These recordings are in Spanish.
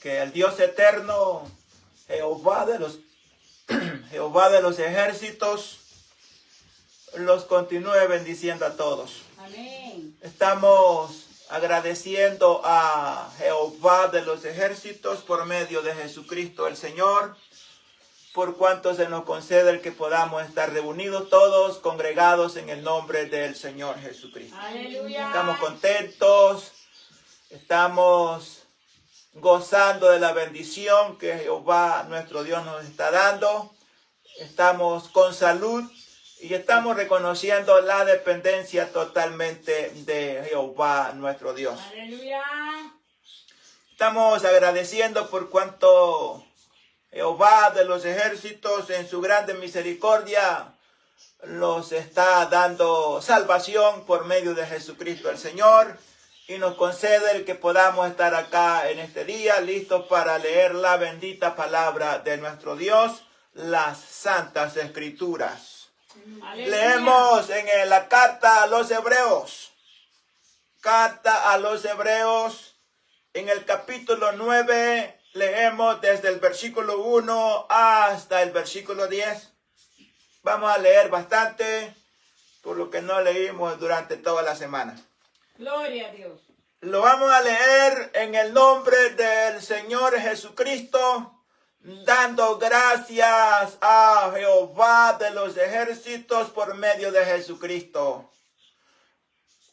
Que el Dios eterno, Jehová de los ejércitos, los continúe bendiciendo a todos. Amén. Estamos agradeciendo a Jehová de los ejércitos por medio de Jesucristo el Señor, por cuanto se nos concede el que podamos estar reunidos todos, congregados en el nombre del Señor Jesucristo. Aleluya. Estamos contentos, estamos gozando de la bendición que Jehová nuestro Dios nos está dando. Estamos con salud y estamos reconociendo la dependencia totalmente de Jehová nuestro Dios. Aleluya. Estamos agradeciendo por cuanto Jehová de los ejércitos en su grande misericordia los está dando salvación por medio de Jesucristo el Señor. Y nos concede el que podamos estar acá en este día, listos para leer la bendita palabra de nuestro Dios, las Santas Escrituras. Aleluya. Leemos en la carta a los Hebreos. Carta a los Hebreos, en el capítulo 9, leemos desde el versículo 1 hasta el versículo 10. Vamos a leer bastante, por lo que no leímos durante toda la semana. Gloria a Dios. Lo vamos a leer en el nombre del Señor Jesucristo, dando gracias a Jehová de los ejércitos por medio de Jesucristo.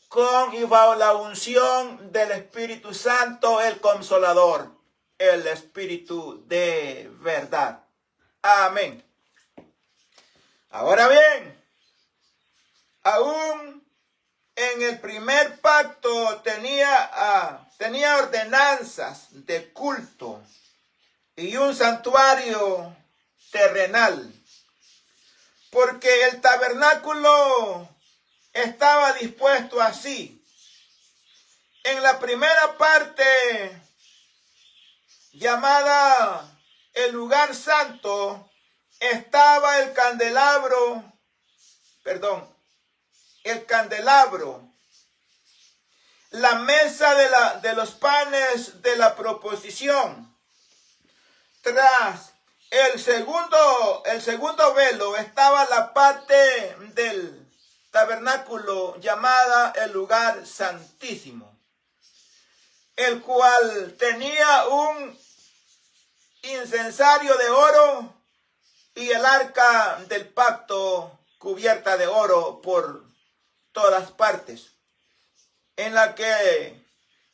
Con y bajo la unción del Espíritu Santo, el Consolador, el Espíritu de verdad. Amén. Ahora bien, aún en el primer pacto tenía ordenanzas de culto y un santuario terrenal, porque el tabernáculo estaba dispuesto así. En la primera parte, llamada el lugar santo, estaba el candelabro, la mesa de los panes de la proposición. Tras el segundo velo estaba la parte del tabernáculo llamada el lugar santísimo, el cual tenía un incensario de oro y el arca del pacto cubierta de oro por todas partes, en la que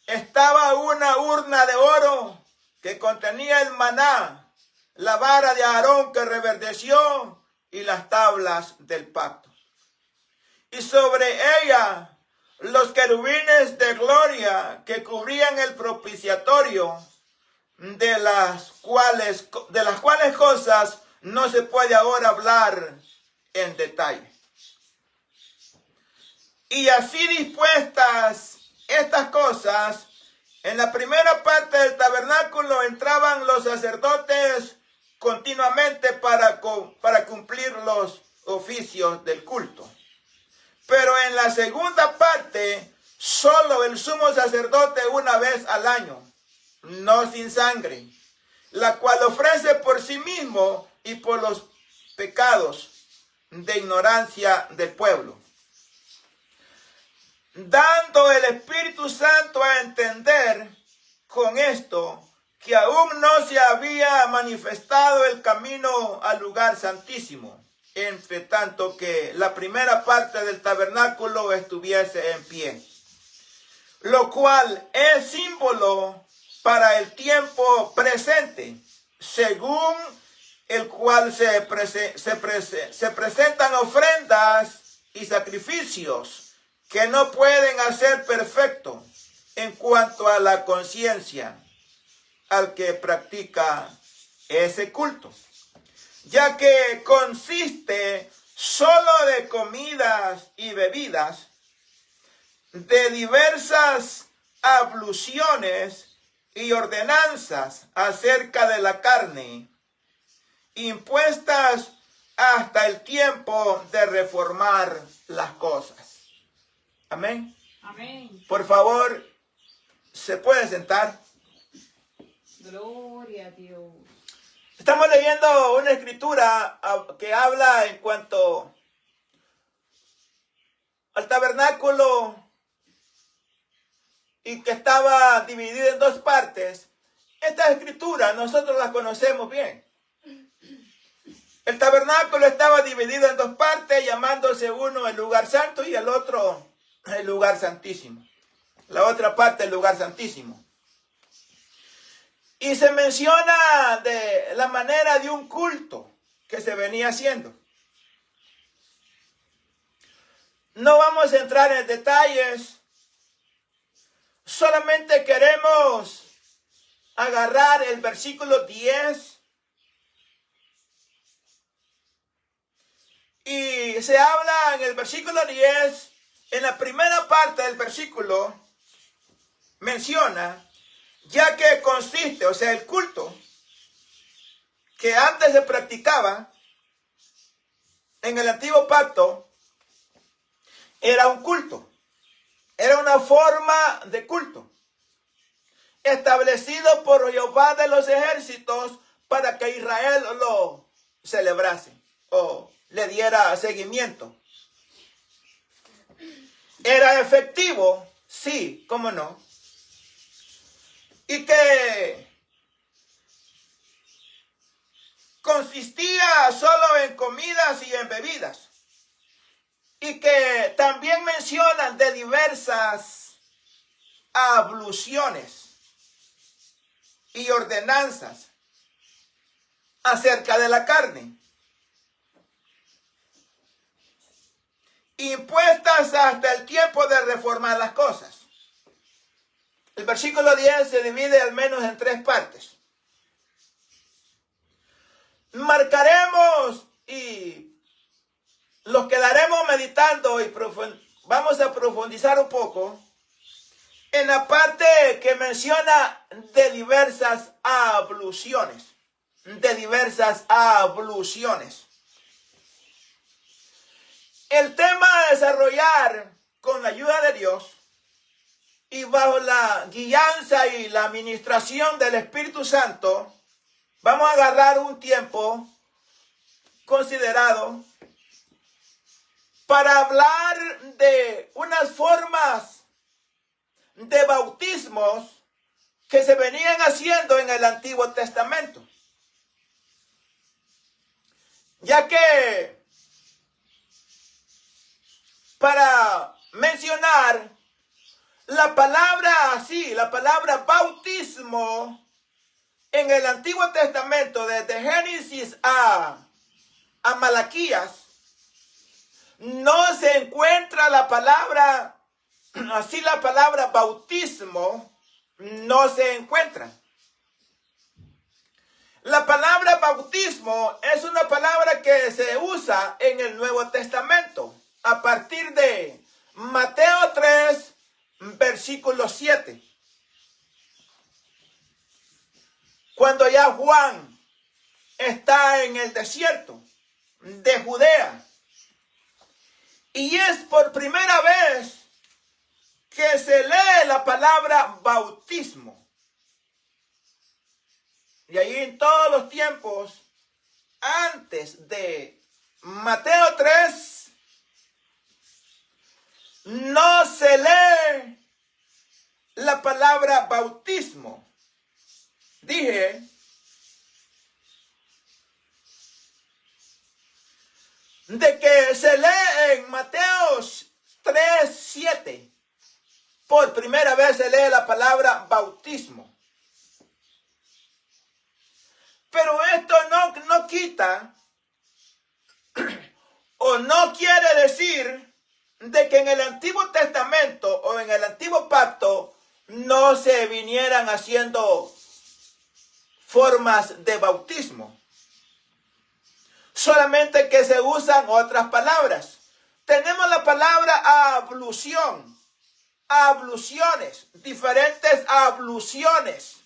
estaba una urna de oro que contenía el maná, la vara de Aarón que reverdeció y las tablas del pacto. Y sobre ella los querubines de gloria que cubrían el propiciatorio, de las cuales cosas no se puede ahora hablar en detalle. Y así dispuestas estas cosas, en la primera parte del tabernáculo entraban los sacerdotes continuamente para cumplir los oficios del culto. Pero en la segunda parte, solo el sumo sacerdote una vez al año, no sin sangre, la cual ofrece por sí mismo y por los pecados de ignorancia del pueblo, dando el Espíritu Santo a entender con esto que aún no se había manifestado el camino al lugar santísimo, entre tanto que la primera parte del tabernáculo estuviese en pie, lo cual es símbolo para el tiempo presente, según el cual se presentan ofrendas y sacrificios que no pueden hacer perfecto en cuanto a la conciencia al que practica ese culto, ya que consiste solo de comidas y bebidas, de diversas abluciones y ordenanzas acerca de la carne, impuestas hasta el tiempo de reformar las cosas. Amén. Amén. Por favor, ¿se puede sentar? Gloria a Dios. Estamos leyendo una escritura que habla en cuanto al tabernáculo y que estaba dividido en dos partes. Esta escritura nosotros la conocemos bien. El tabernáculo estaba dividido en dos partes, llamándose uno el lugar santo y el otro el lugar santísimo. La otra parte el lugar santísimo. Y se menciona de la manera de un culto que se venía haciendo. No vamos a entrar en detalles. Solamente queremos agarrar el versículo 10. Y se habla en el versículo 10, en la primera parte del versículo, menciona, ya que consiste, o sea, el culto que antes se practicaba en el antiguo pacto, era un culto, era una forma de culto, establecido por Jehová de los ejércitos para que Israel lo celebrase o le diera seguimiento. ¿Era efectivo? Sí, cómo no. Y que consistía solo en comidas y en bebidas. Y que también mencionan de diversas abluciones y ordenanzas acerca de la carne, impuestas hasta el tiempo de reformar las cosas. El versículo 10 se divide al menos en tres partes. Marcaremos y los quedaremos meditando y vamos a profundizar un poco en la parte que menciona de diversas abluciones. De diversas abluciones. El tema a desarrollar con la ayuda de Dios y bajo la guianza y la administración del Espíritu Santo, vamos a agarrar un tiempo considerado para hablar de unas formas de bautismos que se venían haciendo en el Antiguo Testamento. Ya que para mencionar la palabra bautismo en el Antiguo Testamento, desde Génesis a Malaquías, no se encuentra la palabra bautismo, no se encuentra. La palabra bautismo es una palabra que se usa en el Nuevo Testamento, a partir de Mateo 3, versículo 7. Cuando ya Juan está en el desierto de Judea. Y es por primera vez que se lee la palabra bautismo. Y ahí en todos los tiempos, antes de Mateo 3, no se lee la palabra bautismo. Dije de que se lee en Mateo 3, 7. Por primera vez se lee la palabra bautismo. Pero esto no quita o no quiere decir de que en el Antiguo Testamento o en el Antiguo Pacto no se vinieran haciendo formas de bautismo. Solamente que se usan otras palabras. Tenemos la palabra ablución, abluciones, diferentes abluciones.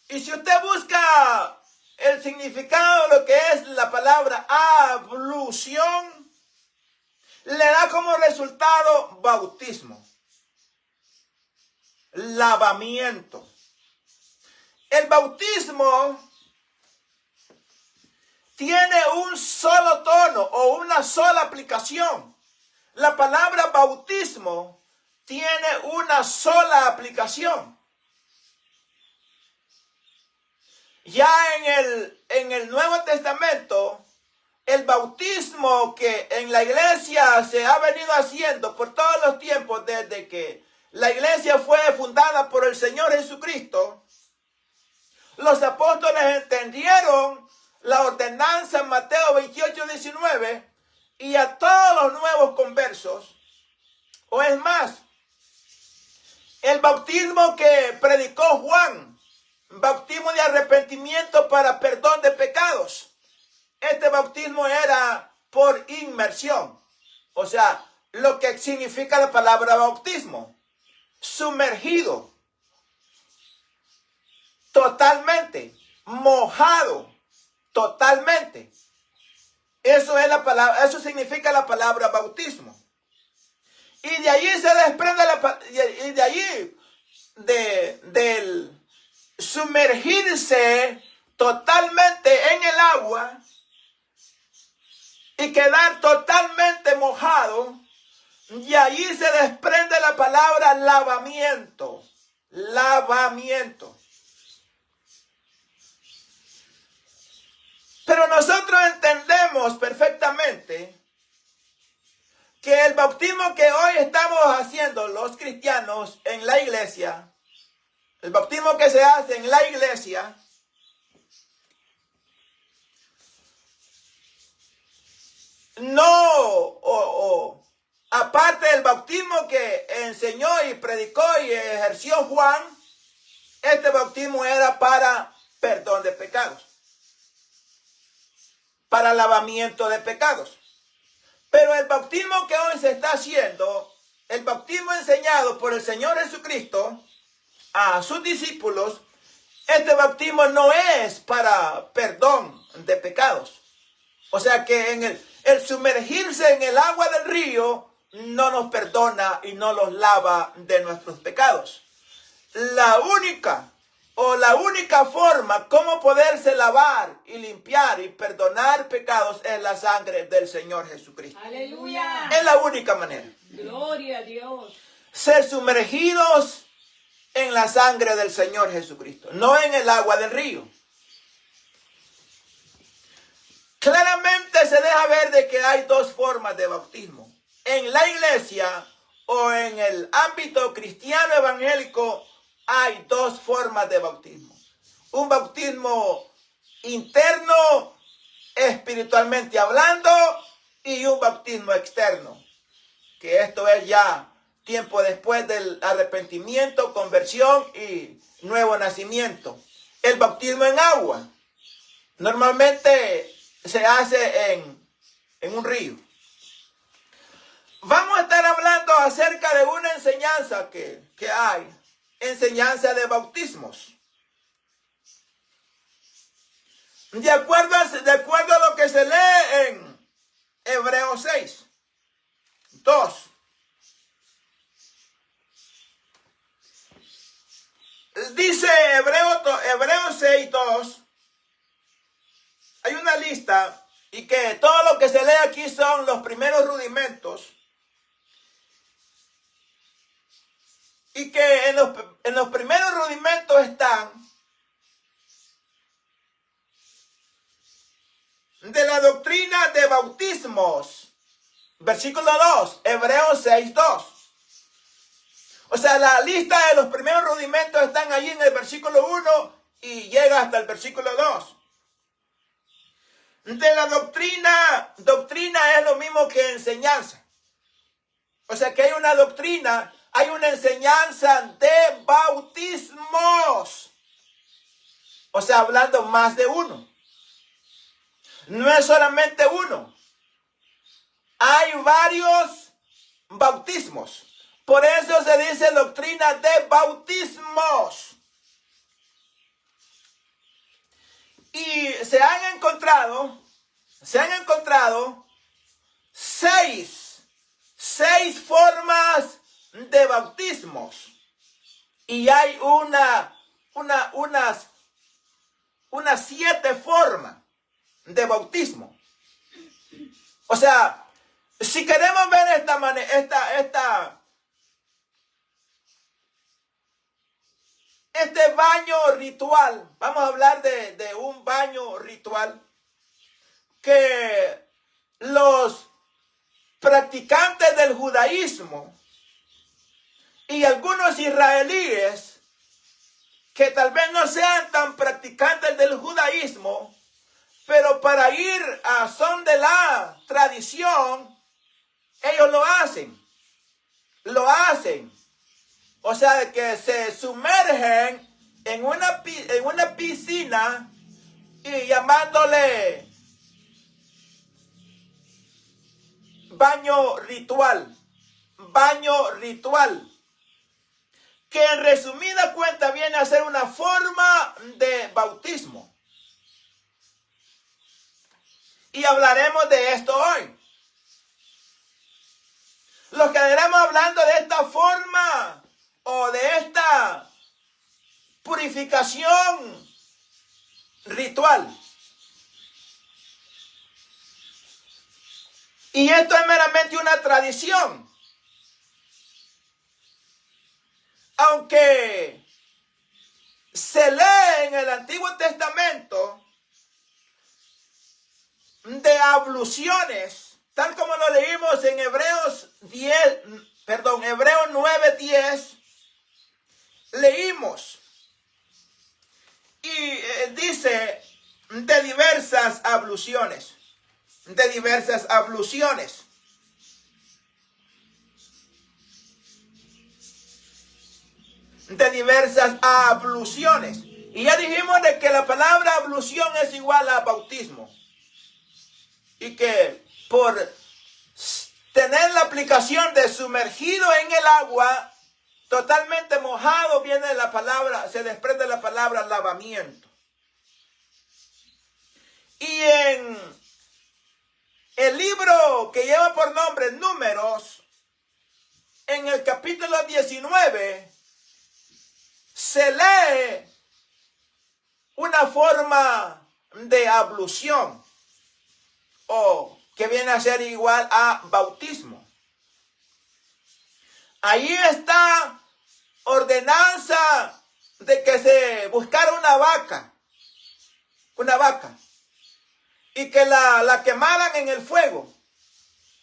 Y si usted busca el significado de lo que es la palabra ablución, le da como resultado bautismo. lavamiento. El bautismo tiene un solo tono o una sola aplicación. La palabra bautismo tiene una sola aplicación. Ya en el Nuevo Testamento, el bautismo que en la iglesia se ha venido haciendo por todos los tiempos desde que la iglesia fue fundada por el Señor Jesucristo, los apóstoles entendieron la ordenanza en Mateo 28:19 y a todos los nuevos conversos, o es más, el bautismo que predicó Juan, bautismo de arrepentimiento para perdón de pecados. Este bautismo era por inmersión, o sea, lo que significa la palabra bautismo, sumergido, totalmente, mojado, totalmente. Eso es la palabra, eso significa la palabra bautismo. Y de allí se desprende del sumergirse totalmente en el agua y quedar totalmente mojado, y allí se desprende la palabra lavamiento. Lavamiento. Pero nosotros entendemos perfectamente que el bautismo que hoy estamos haciendo los cristianos en la iglesia, el bautismo que se hace en la iglesia, aparte del bautismo que enseñó y predicó y ejerció Juan, este bautismo era para perdón de pecados, para lavamiento de pecados. Pero el bautismo que hoy se está haciendo, el bautismo enseñado por el Señor Jesucristo a sus discípulos, este bautismo no es para perdón de pecados. O sea que el sumergirse en el agua del río no nos perdona y no los lava de nuestros pecados. La única forma como poderse lavar y limpiar y perdonar pecados es la sangre del Señor Jesucristo. Aleluya. Es la única manera. Gloria a Dios. Ser sumergidos en la sangre del Señor Jesucristo, no en el agua del río. Claramente se deja ver de que hay dos formas de bautismo. En la iglesia o en el ámbito cristiano evangélico hay dos formas de bautismo. Un bautismo interno, espiritualmente hablando, y un bautismo externo, que esto es ya tiempo después del arrepentimiento, conversión y nuevo nacimiento. El bautismo en agua normalmente se hace en un río. Vamos a estar hablando acerca de una enseñanza que hay, enseñanza de bautismos. De acuerdo a lo que se lee en Hebreos 6, 2. Dice Hebreos 6, 2. Hay una lista y que todo lo que se lee aquí son los primeros rudimentos. Y que en los primeros rudimentos están de la doctrina de bautismos. Versículo 2, Hebreos 6, 2. O sea, la lista de los primeros rudimentos están allí en el versículo 1 y llega hasta el versículo 2. De la doctrina es lo mismo que enseñanza. O sea que hay una doctrina, hay una enseñanza de bautismos. O sea, hablando más de uno. No es solamente uno. Hay varios bautismos. Por eso se dice doctrina de bautismos. Y se han encontrado seis formas de bautismos. Y hay unas 7 formas de bautismo. O sea, si queremos ver este baño ritual, vamos a hablar de un baño ritual que los practicantes del judaísmo y algunos israelíes que tal vez no sean tan practicantes del judaísmo, pero para ir a son de la tradición, ellos lo hacen. O sea, que se sumergen en una piscina y llamándole baño ritual, que en resumida cuenta viene a ser una forma de bautismo. Y hablaremos de esto hoy. Los que estaremos hablando de esta forma o de esta purificación ritual. Y esto es meramente una tradición. Aunque se lee en el Antiguo Testamento de abluciones, tal como lo leímos en Hebreos 9:10, leímos y dice de diversas abluciones. Y ya dijimos de que la palabra ablución es igual a bautismo. Y que por tener la aplicación de sumergido en el agua, totalmente mojado, viene la palabra, se desprende la palabra lavamiento. Y en el libro que lleva por nombre Números, en el capítulo 19, se lee una forma de ablución, o que viene a ser igual a bautismo. Ahí está ordenanza de que se buscara una vaca, y que la quemaran en el fuego.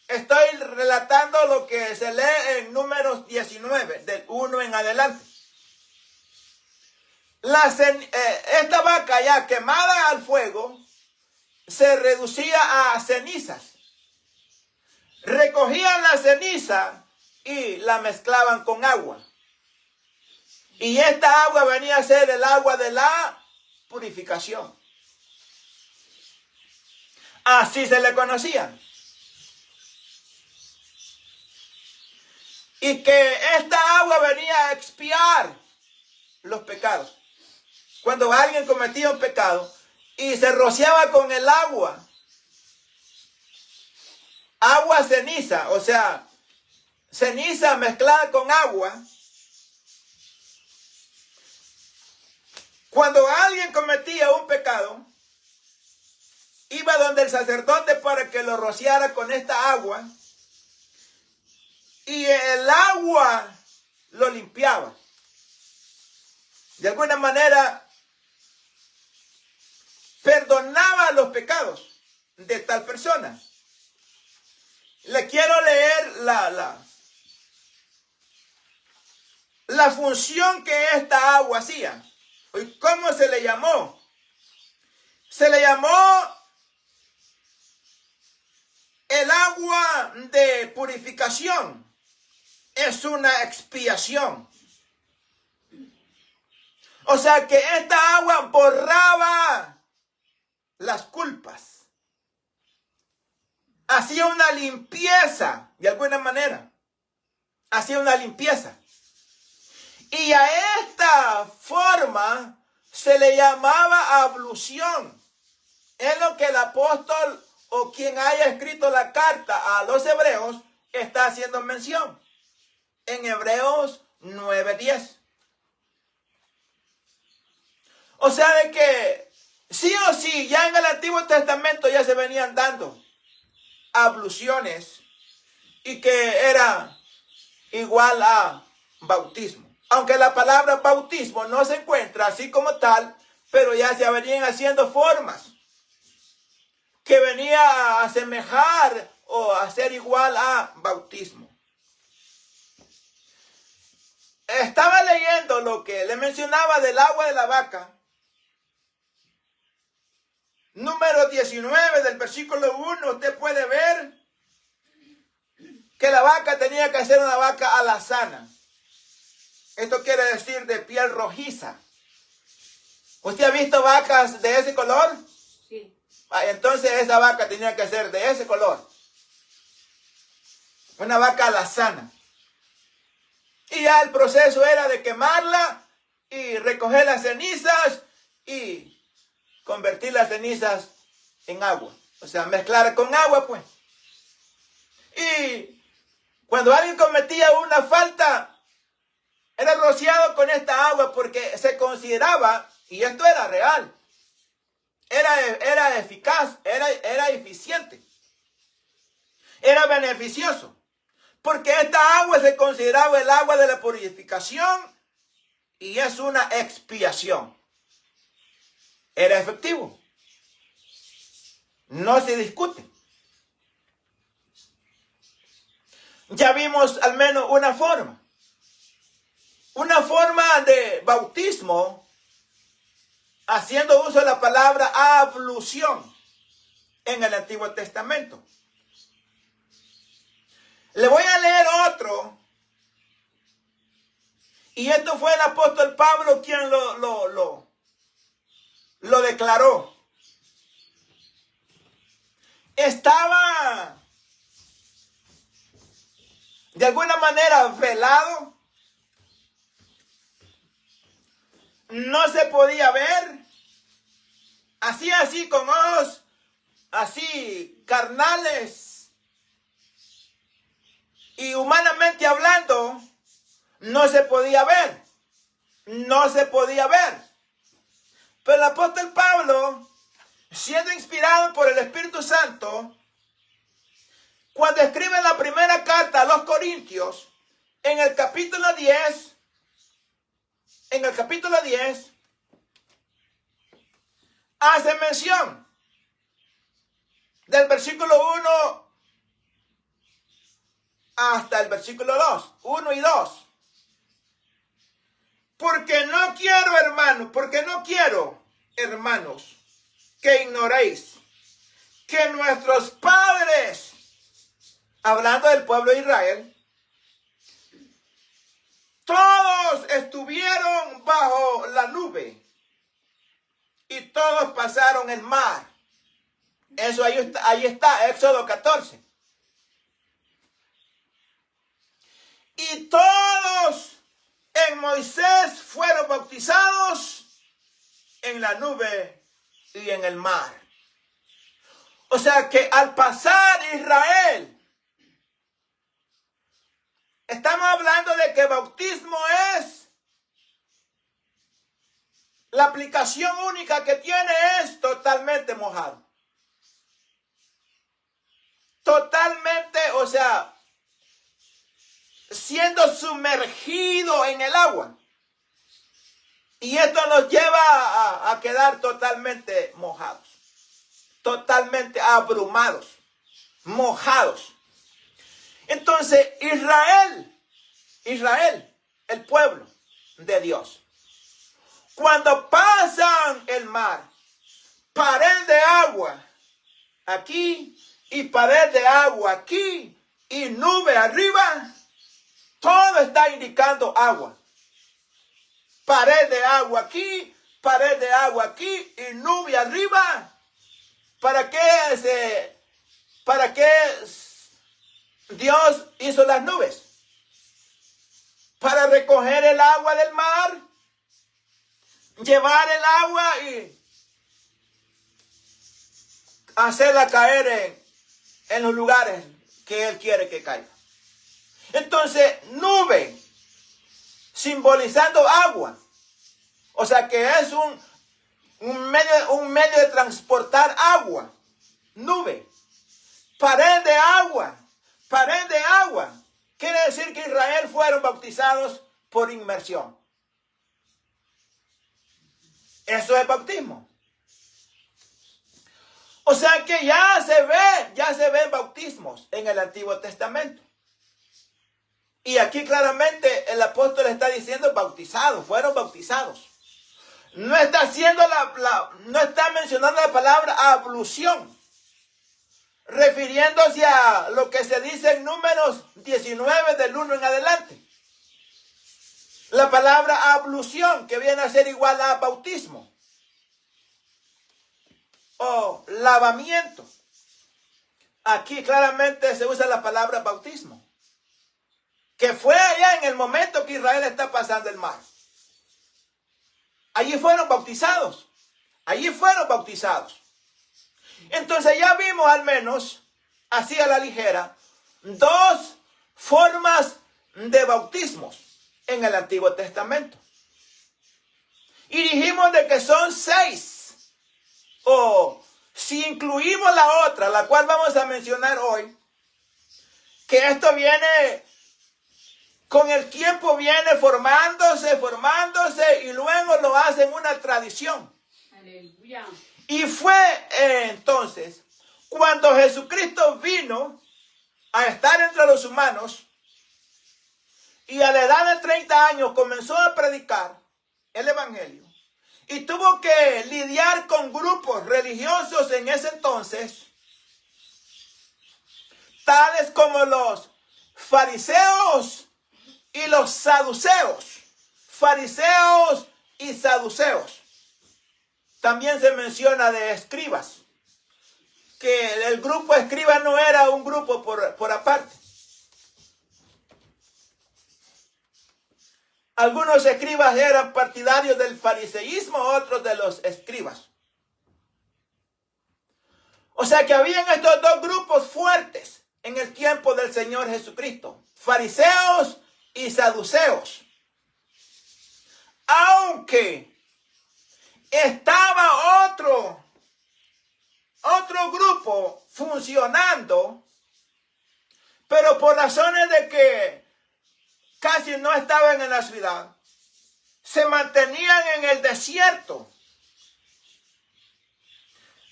Estoy relatando lo que se lee en Números 19, del 1 en adelante. Esta vaca ya quemada al fuego se reducía a cenizas. Recogían la ceniza y la mezclaban con agua. Y esta agua venía a ser el agua de la purificación. Así se le conocía. Y que esta agua venía a expiar los pecados. Cuando alguien cometía un pecado y se rociaba con el agua ceniza, o sea, ceniza mezclada con agua. Cuando alguien cometía un pecado, iba donde el sacerdote para que lo rociara con esta agua, y el agua lo limpiaba. De alguna manera perdonaba los pecados de tal persona. Le quiero leer la función que esta agua hacía. ¿Y cómo se le llamó? Se le llamó el agua de purificación. Es una expiación. O sea que esta agua borraba las culpas. Hacía una limpieza, de alguna manera. Hacía una limpieza. Y a esta forma se le llamaba ablución. Es lo que el apóstol o quien haya escrito la carta a los hebreos está haciendo mención. En Hebreos 9:10. O sea, de que sí o sí, ya en el Antiguo Testamento ya se venían dando abluciones y que era igual a bautismo. Aunque la palabra bautismo no se encuentra así como tal, pero ya se venían haciendo formas que venía a asemejar o a ser igual a bautismo. Estaba leyendo lo que le mencionaba del agua de la vaca. Número 19 del versículo 1, usted puede ver que la vaca tenía que ser una vaca alazana. Esto quiere decir de piel rojiza. ¿Usted ha visto vacas de ese color? Sí. Entonces esa vaca tenía que ser de ese color. Una vaca alazana. Y ya el proceso era de quemarla y recoger las cenizas y convertir las cenizas en agua. O sea, mezclar con agua, pues. Y cuando alguien cometía una falta, era rociado con esta agua porque se consideraba, y esto era real, era eficaz, era eficiente, era beneficioso, porque esta agua se consideraba el agua de la purificación y es una expiación. Era efectivo. No se discute. Ya vimos al menos una forma. Una forma de bautismo haciendo uso de la palabra ablución en el Antiguo Testamento. Le voy a leer otro. Y esto fue el apóstol Pablo quien lo declaró. Estaba de alguna manera velado. No se podía ver. Así con ojos así carnales. Y humanamente hablando, no se podía ver. No se podía ver. Pero el apóstol Pablo, siendo inspirado por el Espíritu Santo, cuando escribe la primera carta a los Corintios, en el capítulo 10, hace mención del versículo 1 hasta el versículo 2, 1 y 2. Porque no quiero, hermanos, que ignoréis que nuestros padres, hablando del pueblo de Israel, todos estuvieron bajo la nube y todos pasaron el mar. Eso ahí está, Éxodo 14. Y todos en Moisés fueron bautizados en la nube y en el mar. O sea que al pasar Israel, estamos hablando de que bautismo es la aplicación única que tiene es totalmente mojado. Totalmente, o sea, siendo sumergido en el agua. Y esto nos lleva a quedar totalmente mojados. Totalmente abrumados. Mojados. Entonces, Israel, el pueblo de Dios, cuando pasan el mar, pared de agua aquí y pared de agua aquí y nube arriba, todo está indicando agua. Pared de agua aquí, pared de agua aquí y nube arriba. ¿Para qué Dios hizo las nubes? Para recoger el agua del mar, llevar el agua y hacerla caer en los lugares que Él quiere que caiga. Entonces, nube, simbolizando agua. O sea que es un medio de transportar agua, nube, pared de agua, pared de agua. Quiere decir que Israel fueron bautizados por inmersión. Eso es bautismo. O sea que ya se ven bautismos en el Antiguo Testamento. Y aquí claramente el apóstol está diciendo bautizados, fueron bautizados. No está no está mencionando la palabra ablución, refiriéndose a lo que se dice en Números 19 del 1 en adelante. La palabra ablución, que viene a ser igual a bautismo o lavamiento. Aquí claramente se usa la palabra bautismo, que fue allá en el momento que Israel está pasando el mar. Allí fueron bautizados. Allí fueron bautizados. Entonces ya vimos al menos, así a la ligera, dos formas de bautismos en el Antiguo Testamento. Y dijimos de que son 6. O si incluimos la otra, la cual vamos a mencionar hoy, que esto viene, con el tiempo viene formándose, y luego lo hacen una tradición. Aleluya. Y fue entonces cuando Jesucristo vino a estar entre los humanos y a la edad de 30 años comenzó a predicar el evangelio y tuvo que lidiar con grupos religiosos en ese entonces, tales como los fariseos y los saduceos. Fariseos y saduceos. También se menciona de escribas, que el grupo escriba no era un grupo por aparte. Algunos escribas eran partidarios del fariseísmo, otros de los escribas. O sea que habían estos dos grupos fuertes en el tiempo del Señor Jesucristo, fariseos y saduceos. Aunque estaba otro grupo funcionando, pero por razones de que casi no estaban en la ciudad, se mantenían en el desierto.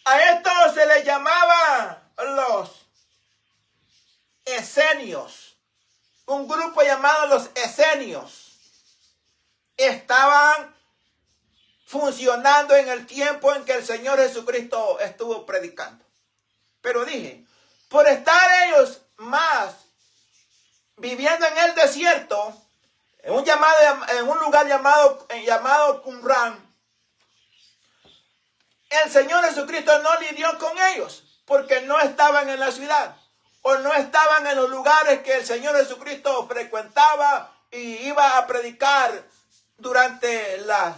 A esto se les llamaba los esenios, un grupo llamado los esenios. Estaban funcionando en el tiempo en que el Señor Jesucristo estuvo predicando. Pero dije, por estar ellos más viviendo en el desierto, en un lugar llamado Qumran, el Señor Jesucristo no lidió con ellos porque no estaban en la ciudad o no estaban en los lugares que el Señor Jesucristo frecuentaba y iba a predicar durante las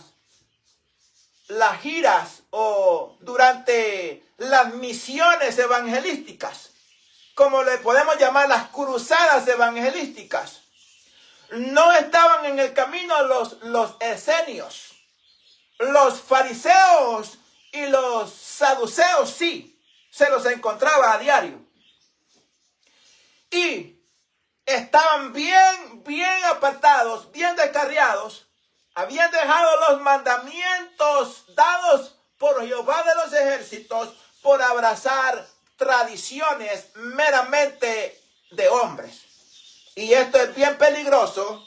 giras o durante las misiones evangelísticas, como le podemos llamar las cruzadas evangelísticas. No estaban en el camino los esenios. Los fariseos y los saduceos sí, se los encontraba a diario. Y estaban bien apartados, bien descarriados. Habían dejado los mandamientos dados por Jehová de los ejércitos por abrazar tradiciones meramente de hombres. Y esto es bien peligroso.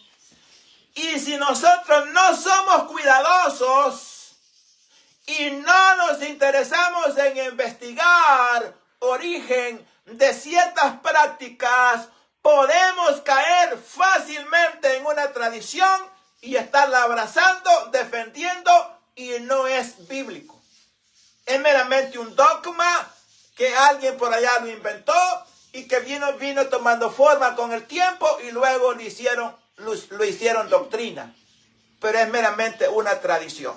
Y si nosotros no somos cuidadosos y no nos interesamos en investigar origen de ciertas prácticas, podemos caer fácilmente en una tradición y estarla abrazando, defendiendo, y no es bíblico. Es meramente un dogma que alguien por allá lo inventó y que vino tomando forma con el tiempo y luego lo hicieron doctrina. Pero es meramente una tradición.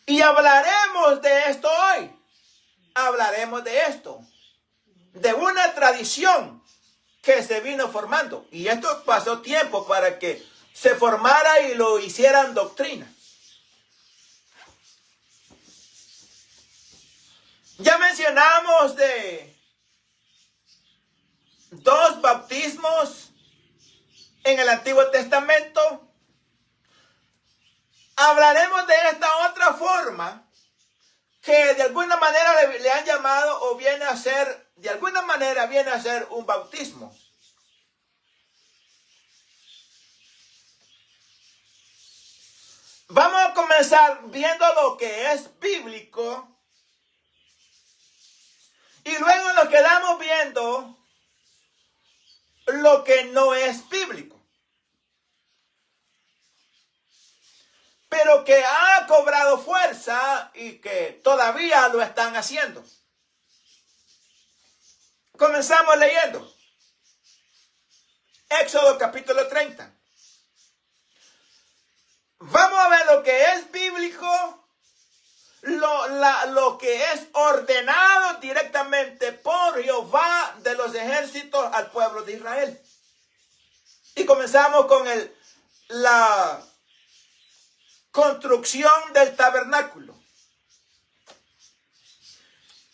Y hablaremos de esto hoy. Hablaremos de esto. De una tradición que se vino formando. Y esto pasó tiempo para que se formara y lo hicieran doctrina. Ya mencionamos de 2 bautismos en el Antiguo Testamento. Hablaremos de esta otra forma que de alguna manera le han llamado o viene a ser, de alguna manera viene a ser un bautismo. Vamos a comenzar viendo lo que es bíblico y luego nos quedamos viendo lo que no es bíblico, pero que ha cobrado fuerza y que todavía lo están haciendo. Comenzamos leyendo Éxodo capítulo 30. Vamos a ver lo que es bíblico, lo que es ordenado directamente por Jehová de los ejércitos al pueblo de Israel. Y comenzamos con la construcción del tabernáculo,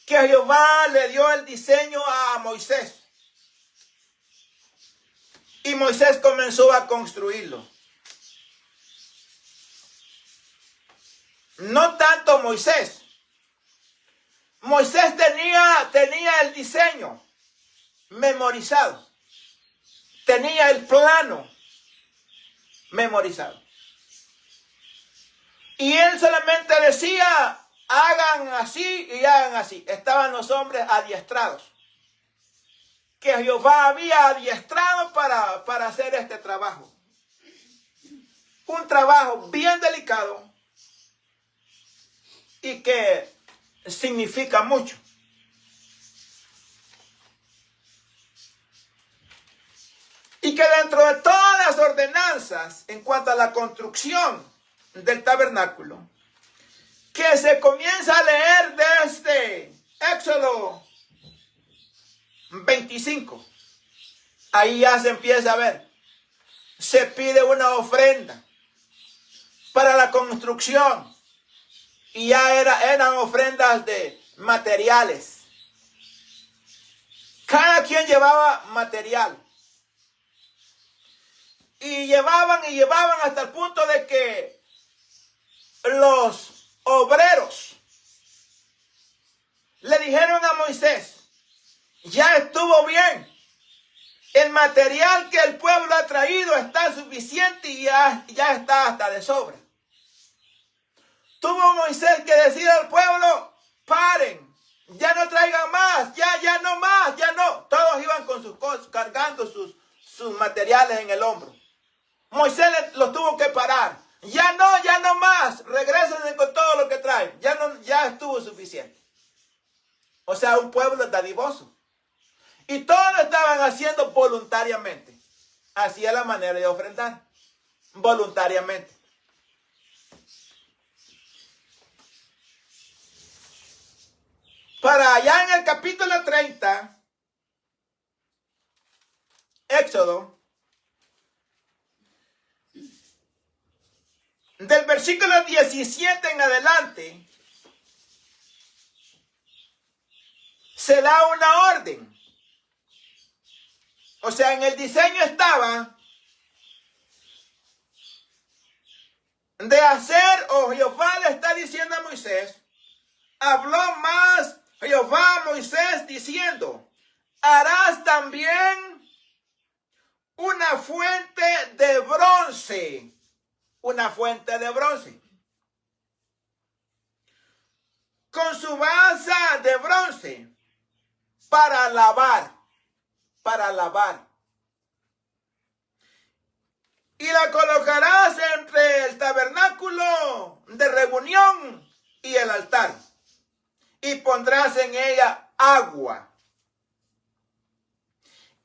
que Jehová le dio el diseño a Moisés. Y Moisés comenzó a construirlo. No tanto Moisés. Moisés tenía el diseño memorizado. Tenía el plano memorizado. Y él solamente decía, hagan así y hagan así. Estaban los hombres adiestrados, que Jehová había adiestrado para hacer este trabajo. Un trabajo bien delicado y que significa mucho. Y que dentro de todas las ordenanzas en cuanto a la construcción del tabernáculo, que se comienza a leer desde Éxodo 25, ahí ya se empieza a ver, se pide una ofrenda para la construcción. Y ya eran ofrendas de materiales. Cada quien llevaba material. Y llevaban hasta el punto de que los obreros le dijeron a Moisés, ya estuvo bien. El material que el pueblo ha traído está suficiente y ya está hasta de sobra. Tuvo Moisés que decir al pueblo, paren, ya no traigan más, ya no más, ya no. Todos iban con sus cosas, cargando sus materiales en el hombro. Moisés los tuvo que parar. Ya no más, regrésense con todo lo que traen. Ya estuvo suficiente. O sea, un pueblo dadivoso. Y todos lo estaban haciendo voluntariamente. Así es la manera de ofrendar. Voluntariamente. Para allá en el capítulo 30, Éxodo, del versículo 17 en adelante, se da una orden. O sea, en el diseño estaba de hacer, o Jehová le está diciendo a Moisés, habló más Jehová a Moisés diciendo, harás también una fuente de bronce. Una fuente de bronce. Con su base de bronce. Para lavar. Y la colocarás entre el tabernáculo de reunión y el altar. Y pondrás en ella agua.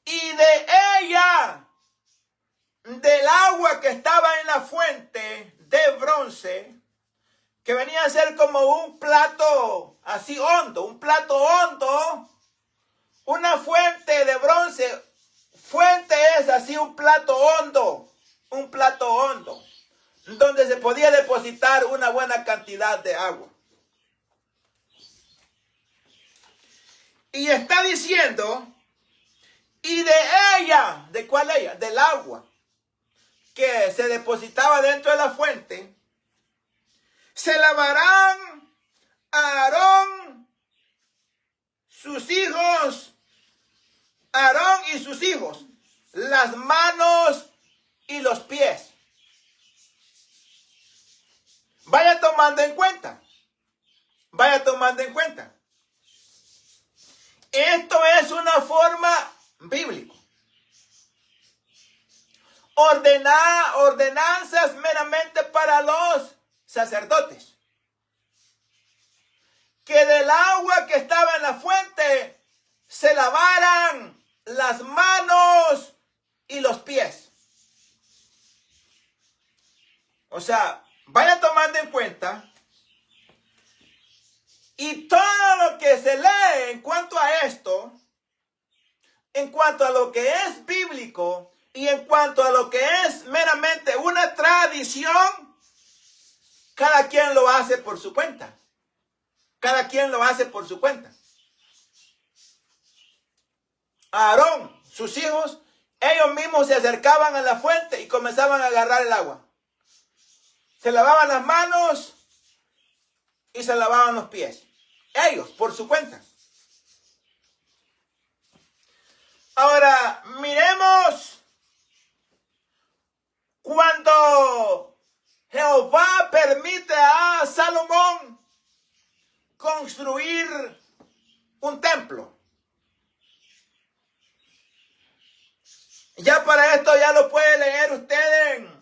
Y de ella, del agua que estaba en la fuente de bronce, que venía a ser como un plato así hondo, un plato hondo, una fuente de bronce. Fuente es así un plato hondo, donde se podía depositar una buena cantidad de agua. Y está diciendo, y de ella, ¿de cuál ella? Del agua que se depositaba dentro de la fuente, se lavarán Aarón y sus hijos, las manos y los pies. Vaya tomando en cuenta. Vaya tomando en cuenta. Esto es una forma bíblica. Ordenanzas meramente para los sacerdotes. Que del agua que estaba en la fuente se lavaran las manos y los pies. O sea, vaya tomando en cuenta. Y todo lo que se lee en cuanto a esto, en cuanto a lo que es bíblico y en cuanto a lo que es meramente una tradición, cada quien lo hace por su cuenta. Cada quien lo hace por su cuenta. Aarón, sus hijos, ellos mismos se acercaban a la fuente y comenzaban a agarrar el agua. Se lavaban las manos y se lavaban los pies. Ellos, por su cuenta. Ahora, miremos cuando Jehová permite a Salomón construir un templo. Ya para esto ya lo puede leer usted en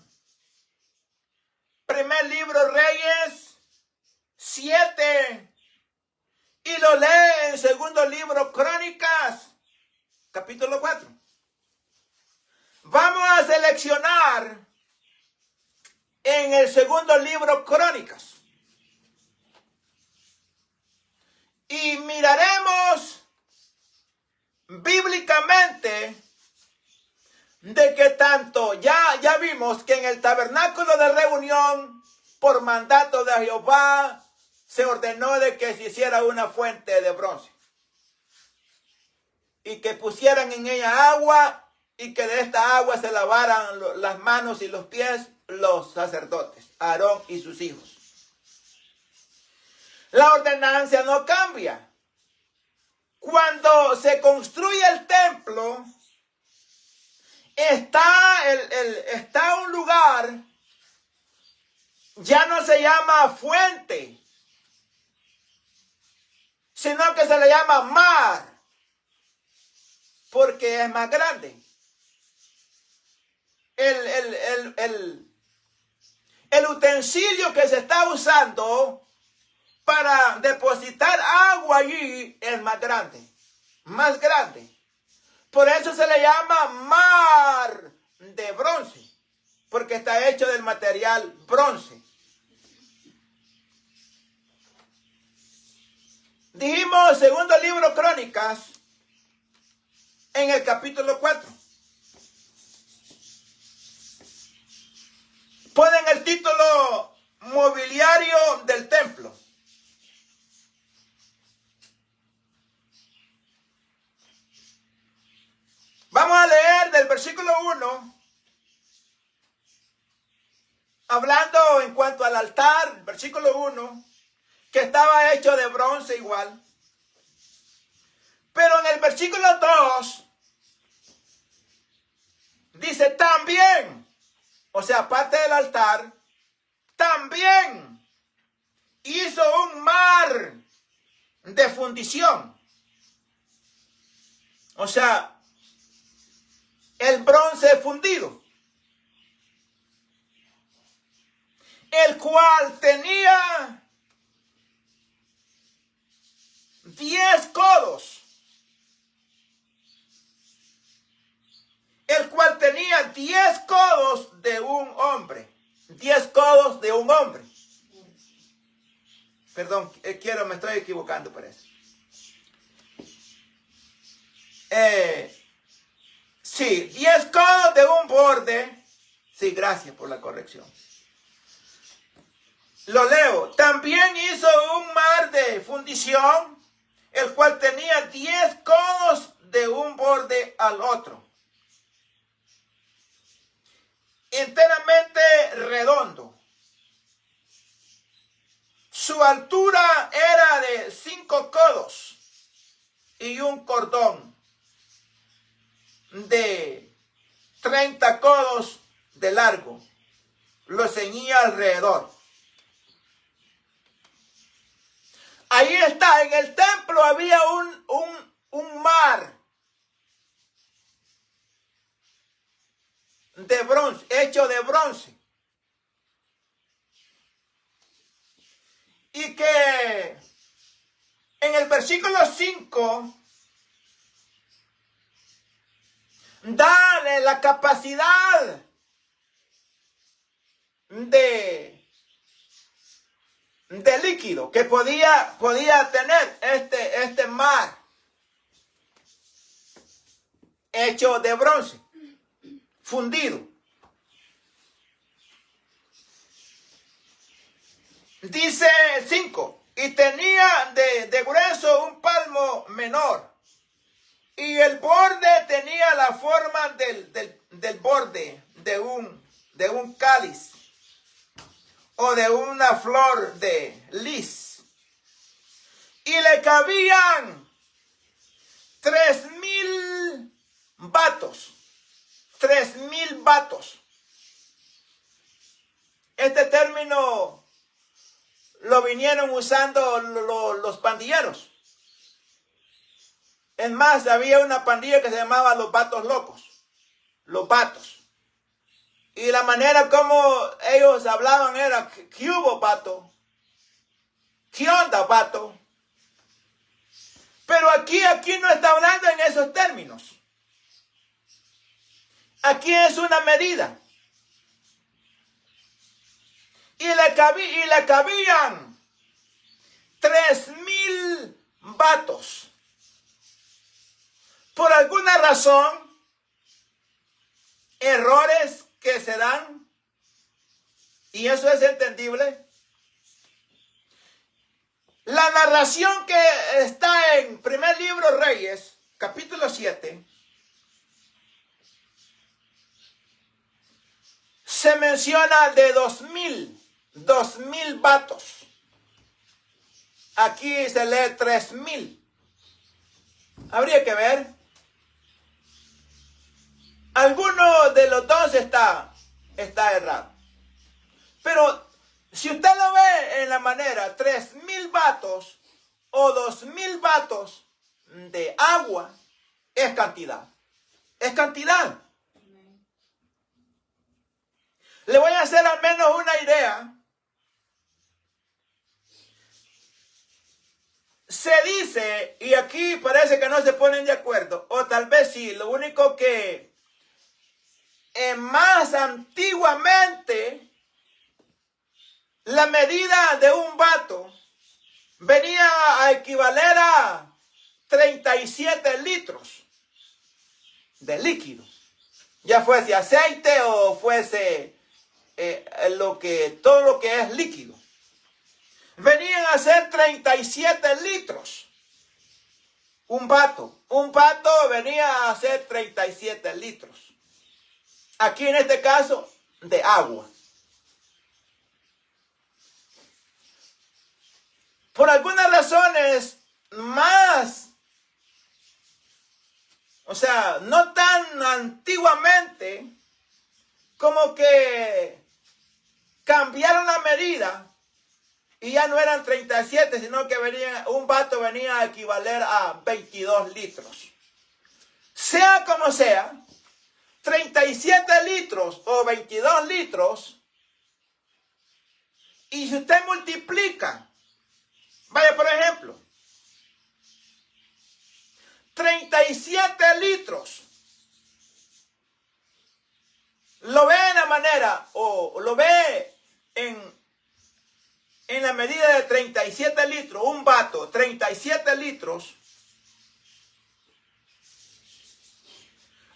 Primer Libro Reyes 7 y lo lee en Segundo Libro Crónicas capítulo 4. Vamos a seleccionar en el Segundo Libro Crónicas y miraremos bíblicamente de que tanto ya vimos que en el tabernáculo de reunión, por mandato de Jehová, se ordenó de que se hiciera una fuente de bronce y que pusieran en ella agua y que de esta agua se lavaran las manos y los pies los sacerdotes, Aarón y sus hijos. La ordenanza no cambia. Cuando se construye el templo, está un lugar, ya no se llama fuente, sino que se le llama mar, porque es más grande. El utensilio que se está usando para depositar agua allí es más grande, más grande. Por eso se le llama mar de bronce, porque está hecho del material bronce. Dijimos, Segundo Libro Crónicas, en el capítulo 4. Ponen el título Mobiliario del Templo. Vamos a leer del versículo 1, hablando en cuanto al altar, versículo 1, que estaba hecho de bronce igual. Pero en el versículo 2, dice también, o sea, aparte del altar, también hizo un mar de fundición. O sea, el bronce fundido, el cual tenía 10 codos, el cual tenía 10 codos de un hombre, 10 codos de un hombre. Perdón, me estoy equivocando, parece. Sí, 10 codos de un borde. Sí, gracias por la corrección. Lo leo. También hizo un mar de fundición, el cual tenía 10 codos de un borde al otro, enteramente redondo. Su altura era de 5 codos y un cordón de 30 codos de largo lo ceñía alrededor. Ahí está, en el templo había un mar de bronce, hecho de bronce. Y que en el versículo 5 da la capacidad de líquido que podía tener este mar hecho de bronce fundido. Dice 5, y tenía de grueso un palmo menor, y el borde tenía la forma del borde de un cáliz o de una flor de lis, y le cabían 3,000 batos. 3,000 batos. Este término lo vinieron usando los pandilleros. Es más, había una pandilla que se llamaba los Vatos Locos. Los Vatos. Y la manera como ellos hablaban era: ¿qué hubo, vato? ¿Qué onda, vato? Pero aquí no está hablando en esos términos. Aquí es una medida. Y le cabían 3,000 batos. Por alguna razón, errores que se dan, y eso es entendible. La narración que está en primer libro Reyes, capítulo 7, se menciona de 2,000 batos. Aquí se lee 3,000. Habría que ver. Alguno de los dos está errado. Pero si usted lo ve en la manera 3,000 batos o 2,000 batos de agua, es cantidad. Es cantidad. Le voy a hacer al menos una idea. Se dice, y aquí parece que no se ponen de acuerdo, o tal vez sí, lo único que más antiguamente la medida de un bato venía a equivaler a 37 litros de líquido, ya fuese aceite o fuese todo lo que es líquido. Venían a ser 37 litros. Un bato venía a ser 37 litros. Aquí en este caso, de agua. Por algunas razones más, o sea, no tan antiguamente, como que cambiaron la medida y ya no eran 37, sino que un bato venía a equivaler a 22 litros. Sea como sea, 37 litros o 22 litros, y si usted multiplica, vaya por ejemplo, 37 litros, lo ve en la manera, o lo ve en la medida de 37 litros, un bato, 37 litros,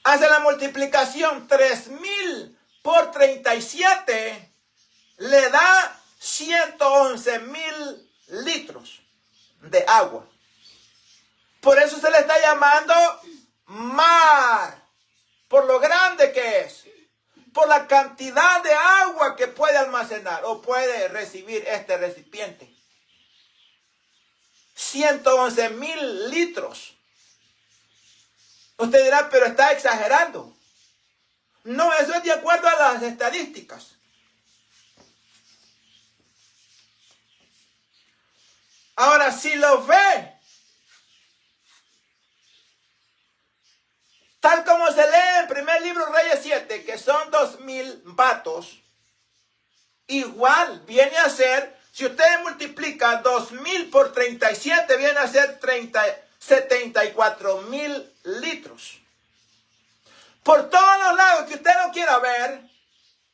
hace la multiplicación, 3,000 por 37, le da 111,000 litros de agua. Por eso se le está llamando mar, por lo grande que es, por la cantidad de agua que puede almacenar o puede recibir este recipiente. 111,000 litros. Usted dirá, pero está exagerando. No, eso es de acuerdo a las estadísticas. Ahora, si lo ve, tal como se lee en el primer libro Reyes 7, que son 2,000 batos, igual viene a ser, si usted multiplica 2,000 por 37, viene a ser 74,000 litros. Por todos los lados que usted lo quiera ver,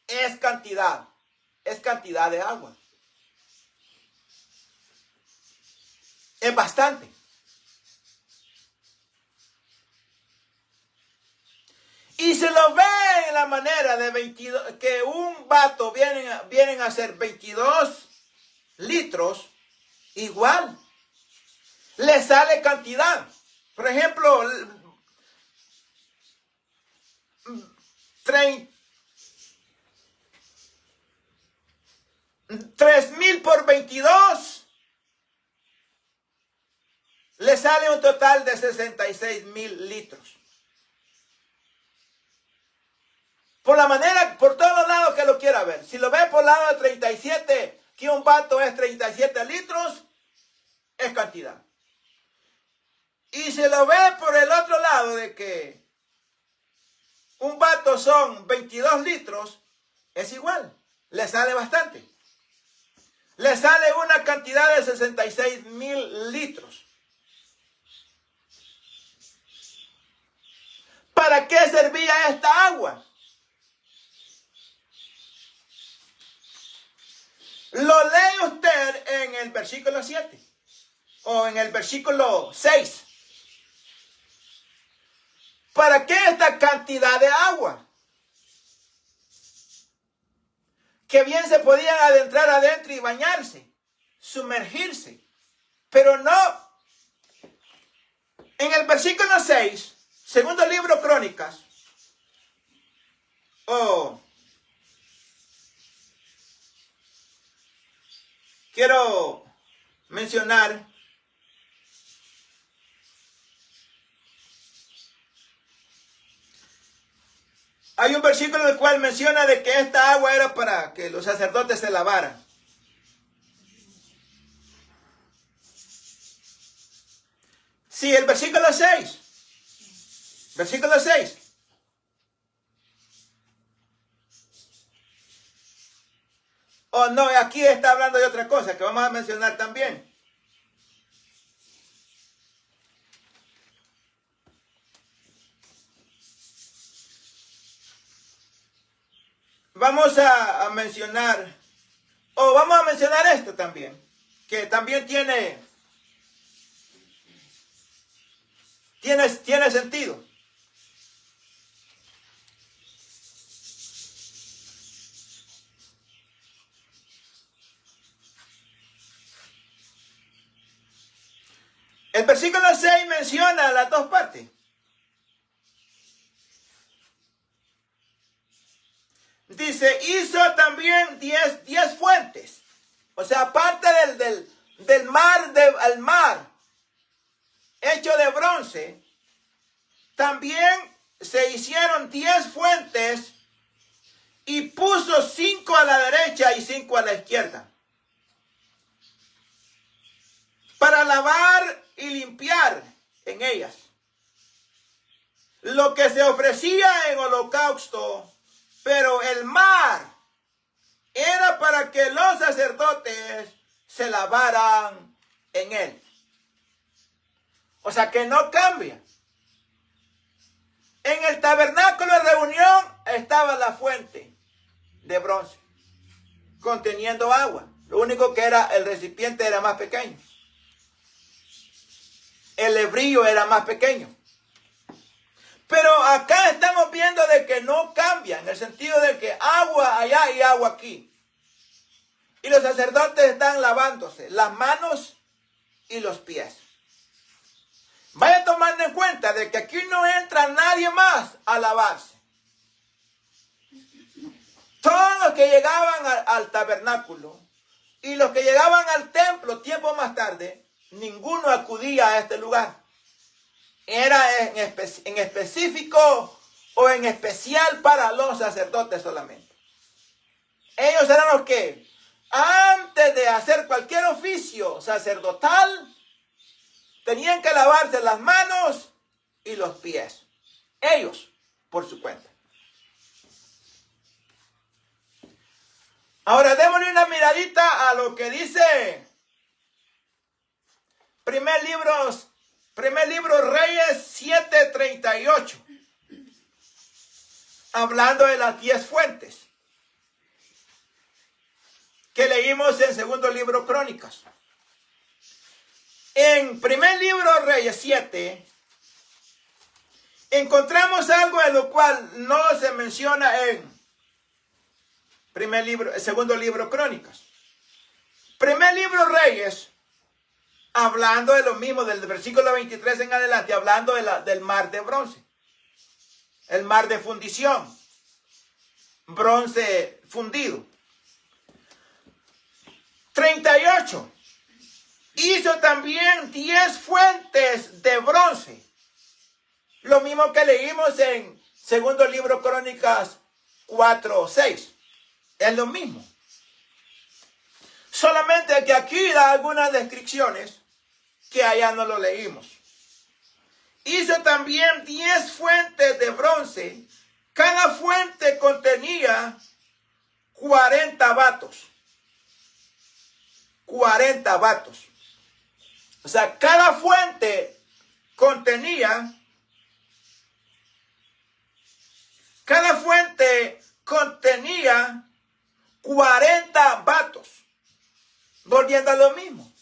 es cantidad de agua. Es bastante. Y se lo ve en la manera de 22, que un vato vienen a ser 22 litros, igual. Le sale cantidad. Por ejemplo, 3,000 por 22 le sale un total de 66,000 litros. Por la manera, por todos los lados que lo quiera ver. Si lo ve por el lado de 37, que un vato es 37 litros, es cantidad. Y si lo ve por el otro lado de que un vato son 22 litros, es igual. Le sale bastante. Le sale una cantidad de 66,000 litros. ¿Para qué servía esta agua? Lo lee usted en el versículo 7 o en el versículo 6. ¿Para qué esta cantidad de agua? Que bien se podían adentrar adentro y bañarse, sumergirse. Pero no. En el versículo 6, segundo libro Crónicas, quiero mencionar hay un versículo en el cual menciona de que esta agua era para que los sacerdotes se lavaran. Sí, el versículo 6. Versículo 6. Oh, no, aquí está hablando de otra cosa que vamos a mencionar también. Vamos a mencionar, vamos a mencionar esto también, que también tiene sentido. El versículo 6 menciona las dos partes. Dice, hizo también 10 fuentes. O sea, aparte del mar, al mar, hecho de bronce, también se hicieron 10 fuentes y puso 5 a la derecha y 5 a la izquierda. Para lavar y limpiar en ellas. Lo que se ofrecía en holocausto. Pero el mar era para que los sacerdotes se lavaran en él. O sea que no cambia. En el tabernáculo de reunión estaba la fuente de bronce conteniendo agua. Lo único que era el recipiente era más pequeño. El lebrillo era más pequeño. Pero acá estamos viendo de que no cambia, en el sentido de que agua allá y agua aquí. Y los sacerdotes están lavándose las manos y los pies. vaya tomando en cuenta de que aquí no entra nadie más a lavarse. Todos los que llegaban al tabernáculo y los que llegaban al templo tiempo más tarde, ninguno acudía a este lugar. Era en específico o en especial para los sacerdotes solamente. Ellos eran los que, antes de hacer cualquier oficio sacerdotal, tenían que lavarse las manos y los pies. Ellos, por su cuenta. Ahora démosle una miradita a lo que dice primer libro Reyes 7:38. Hablando de las 10 fuentes que leímos en segundo libro Crónicas. En primer libro Reyes 7 encontramos algo de lo cual no se menciona en segundo libro Crónicas. Primer libro Reyes, hablando de lo mismo, del versículo 23 en adelante, hablando del mar de bronce. El mar de fundición. Bronce fundido. 38. Hizo también 10 fuentes de bronce. Lo mismo que leímos en segundo libro Crónicas 4:6. Es lo mismo. Solamente que aquí da algunas descripciones que allá no lo leímos. Hizo también 10 fuentes de bronce. Cada fuente contenía 40 batos. 40 batos. O sea, cada fuente contenía 40 batos. Volviendo a lo mismo.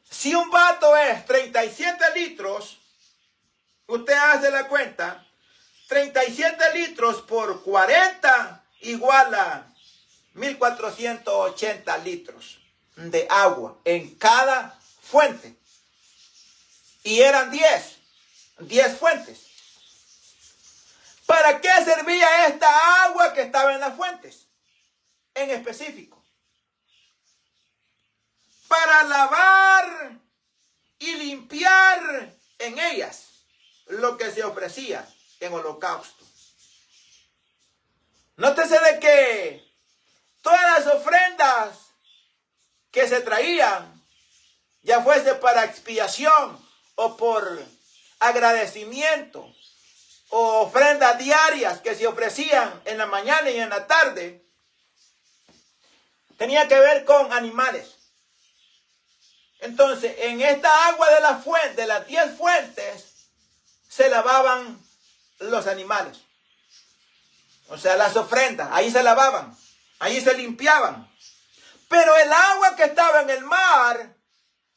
Si un bato es 37 litros, usted hace la cuenta, 37 litros por 40 igual a 1480 litros de agua en cada fuente. Y eran 10 fuentes. ¿Para qué servía esta agua que estaba en las fuentes? En específico. Para lavar y limpiar en ellas lo que se ofrecía en holocausto. Nótese de que todas las ofrendas que se traían, ya fuese para expiación o por agradecimiento, o ofrendas diarias que se ofrecían en la mañana y en la tarde, tenía que ver con animales. Entonces, en esta agua de la fuente, de las 10 fuentes, se lavaban los animales. O sea, las ofrendas, ahí se lavaban, ahí se limpiaban. Pero el agua que estaba en el mar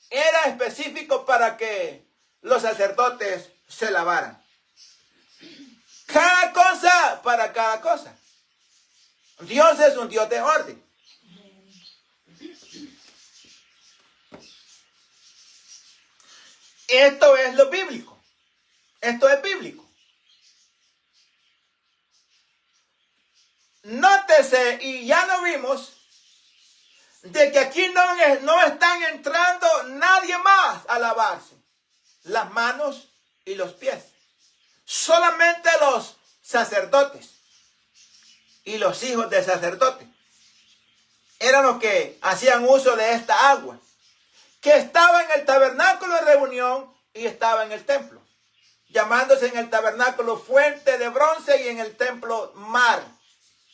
era específico para que los sacerdotes se lavaran. Cada cosa para cada cosa. Dios es un Dios de orden. Esto es lo bíblico. Esto es bíblico. Nótese, y ya lo vimos, de que aquí no están entrando nadie más a lavarse las manos y los pies. Solamente los sacerdotes y los hijos de sacerdotes eran los que hacían uso de esta agua, que estaba en el tabernáculo de reunión y estaba en el templo, llamándose en el tabernáculo fuente de bronce y en el templo mar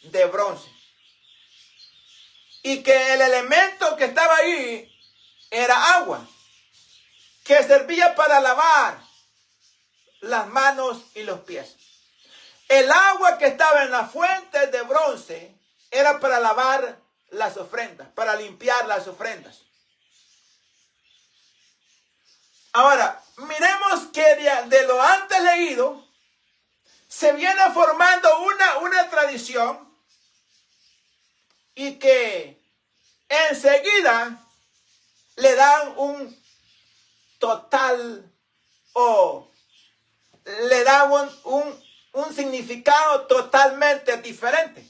de bronce. Y que el elemento que estaba ahí era agua, que servía para lavar las manos y los pies. El agua que estaba en la fuente de bronce era para lavar las ofrendas, para limpiar las ofrendas. Ahora, miremos que de lo antes leído se viene formando una tradición, y que enseguida le dan un total o le da un significado totalmente diferente.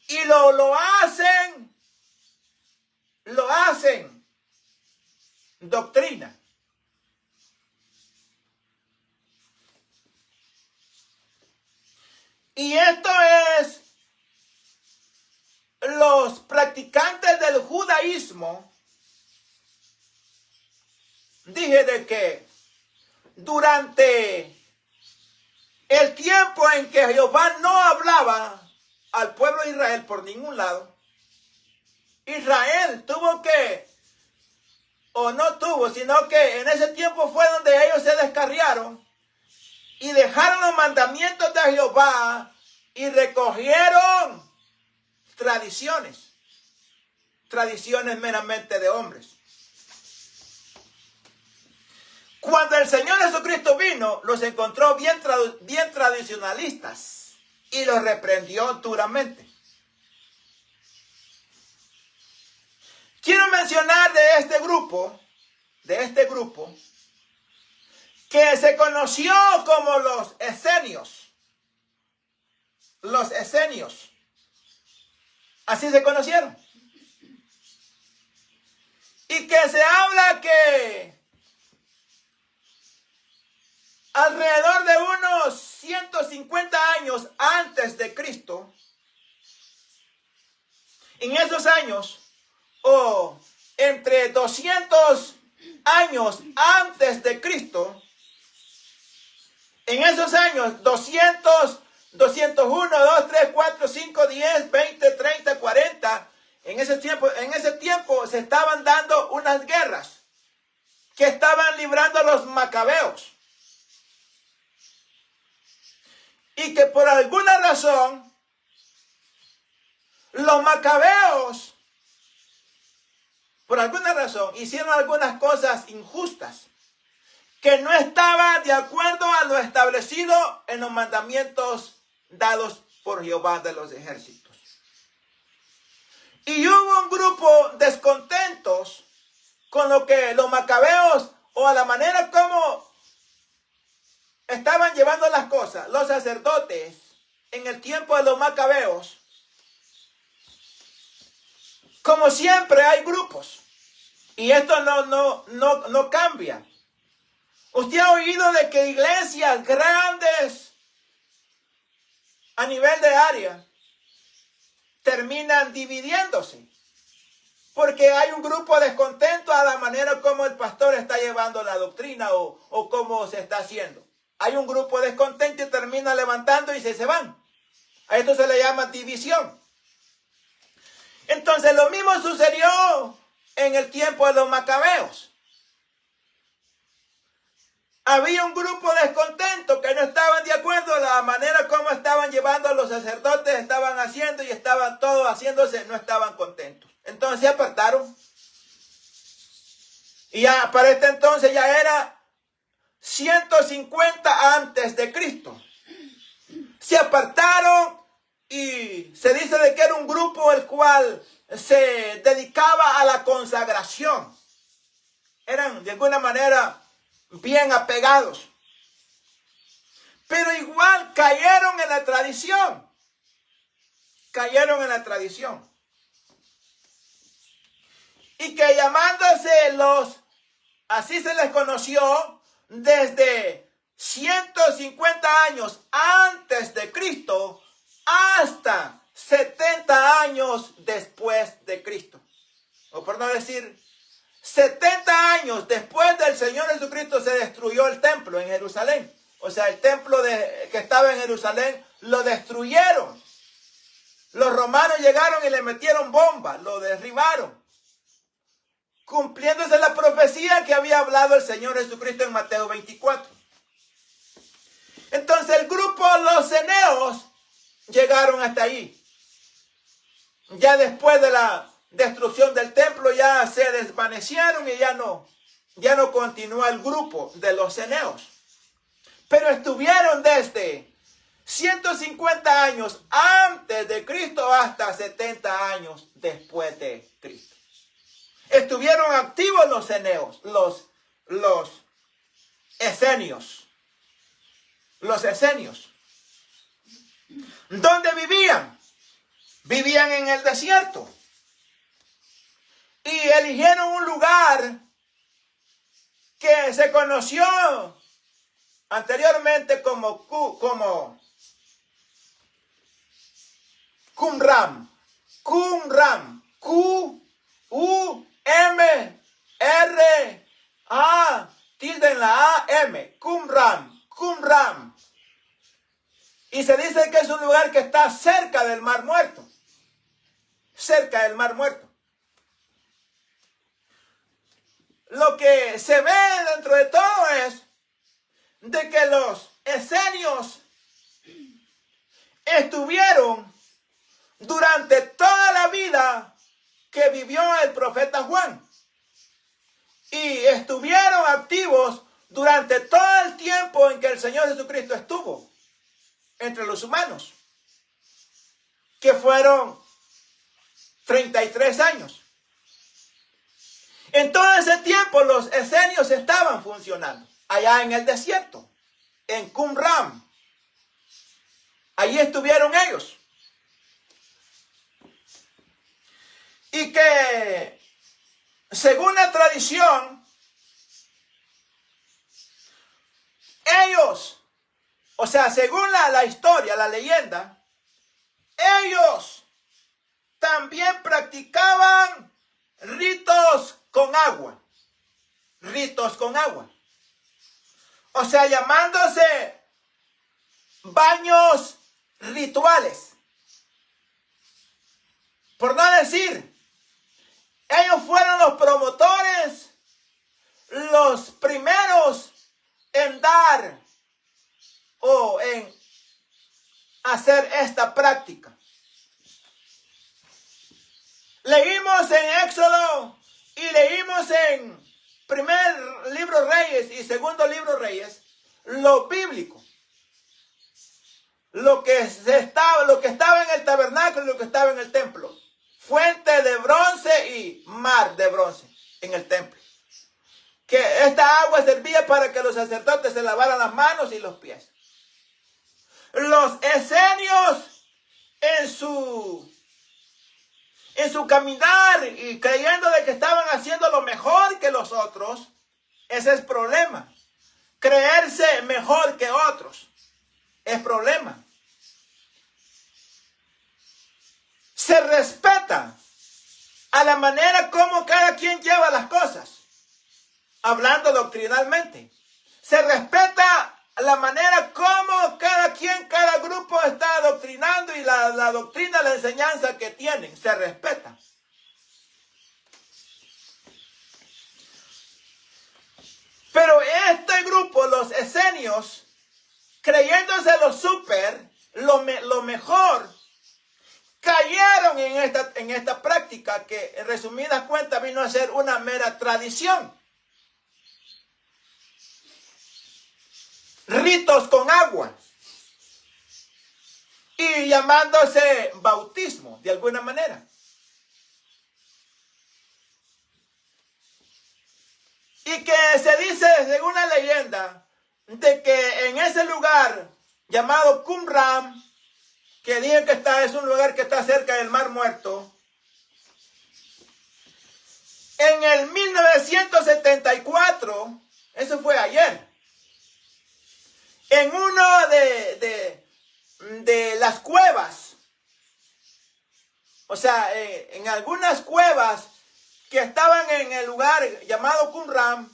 Y lo hacen doctrina. Y esto es los practicantes del judaísmo. Dije de que durante el tiempo en que Jehová no hablaba al pueblo de Israel por ningún lado, Israel tuvo que, o no tuvo, sino que en ese tiempo fue donde ellos se descarriaron y dejaron los mandamientos de Jehová y recogieron tradiciones meramente de hombres. Cuando el Señor Jesucristo vino, los encontró bien tradicionalistas y los reprendió duramente. Quiero mencionar de este grupo, que se conoció como los esenios. Los esenios. Así se conocieron. Y que se habla que alrededor de unos 150 años antes de Cristo, en esos años, o entre 200 años antes de Cristo, en esos años, 200, 201, 2, 3, 4, 5, 10, 20, 30, 40, en ese tiempo se estaban dando unas guerras que estaban librando los macabeos. Y que por alguna razón, los macabeos, hicieron algunas cosas injustas, que no estaban de acuerdo a lo establecido en los mandamientos dados por Jehová de los ejércitos. Y hubo un grupo descontentos con lo que los macabeos, o a la manera como estaban llevando las cosas, los sacerdotes, en el tiempo de los macabeos. Como siempre hay grupos, y esto no cambia. Usted ha oído de que iglesias grandes a nivel de área terminan dividiéndose, porque hay un grupo descontento a la manera como el pastor está llevando la doctrina o cómo se está haciendo. Hay un grupo descontento y termina levantando y se van. A esto se le llama división. Entonces lo mismo sucedió en el tiempo de los macabeos. Había un grupo descontento que no estaban de acuerdo a la manera como estaban llevando a los sacerdotes, estaban haciendo y estaban todos haciéndose, no estaban contentos. Entonces se apartaron. Y ya para este entonces ya era 150 antes de Cristo. Se apartaron y se dice de que era un grupo el cual se dedicaba a la consagración. Eran de alguna manera bien apegados. Pero igual cayeron en la tradición. Y que llamándose así se les conoció desde 150 años antes de Cristo hasta 70 años después de Cristo. O por no decir, 70 años después del Señor Jesucristo se destruyó el templo en Jerusalén. O sea, el templo que estaba en Jerusalén lo destruyeron. Los romanos llegaron y le metieron bombas, lo derribaron, cumpliéndose la profecía que había hablado el Señor Jesucristo en Mateo 24. Entonces el grupo los ceneos llegaron hasta ahí. Ya después de la destrucción del templo ya se desvanecieron y ya no continúa el grupo de los ceneos. Pero estuvieron desde 150 años antes de Cristo hasta 70 años después de Cristo. estuvieron activos los eneos, los esenios. Los esenios. ¿Dónde vivían? Vivían en el desierto. Y eligieron un lugar que se conoció anteriormente como Qumran. Qumran. Q-U-M-R-A. Tilde en la A-M. Qumran. Qumran. Y se dice que es un lugar que está cerca del Mar Muerto. Cerca del Mar Muerto. Lo que se ve dentro de todo es de que los esenios estuvieron durante toda la vida que vivió el profeta Juan. Y estuvieron activos durante todo el tiempo en que el Señor Jesucristo estuvo entre los humanos, que fueron 33 años. En todo ese tiempo los esenios estaban funcionando allá en el desierto, en Qumran. Allí estuvieron ellos. Y que, según la tradición, ellos, o sea, según la historia, la leyenda, ellos también practicaban ritos con agua. Ritos con agua. O sea, llamándose baños rituales. Por no decir, ellos fueron los promotores, los primeros en dar o en hacer esta práctica. Leímos en Éxodo y leímos en primer libro Reyes y segundo libro Reyes lo bíblico. Lo que estaba en el tabernáculo y lo que estaba en el templo. Fuente de bronce y mar de bronce en el templo. Que esta agua servía para que los sacerdotes se lavaran las manos y los pies. Los esenios en su caminar y creyendo de que estaban haciendo lo mejor que los otros, ese es problema. Creerse mejor que otros es problema. Se respeta a la manera como cada quien lleva las cosas, hablando doctrinalmente. Se respeta la manera como cada grupo está adoctrinando y la doctrina, la enseñanza que tienen, se respeta. Pero este grupo, los esenios, creyéndose lo mejor, cayeron en esta práctica que en resumidas cuentas vino a ser una mera tradición. Ritos con agua. Y llamándose bautismo, de alguna manera. Y que se dice, según la leyenda, de que en ese lugar llamado Qumran, que dicen que es un lugar que está cerca del Mar Muerto, en el 1974, eso fue ayer, en uno de las cuevas, o sea, en algunas cuevas que estaban en el lugar llamado Qumran,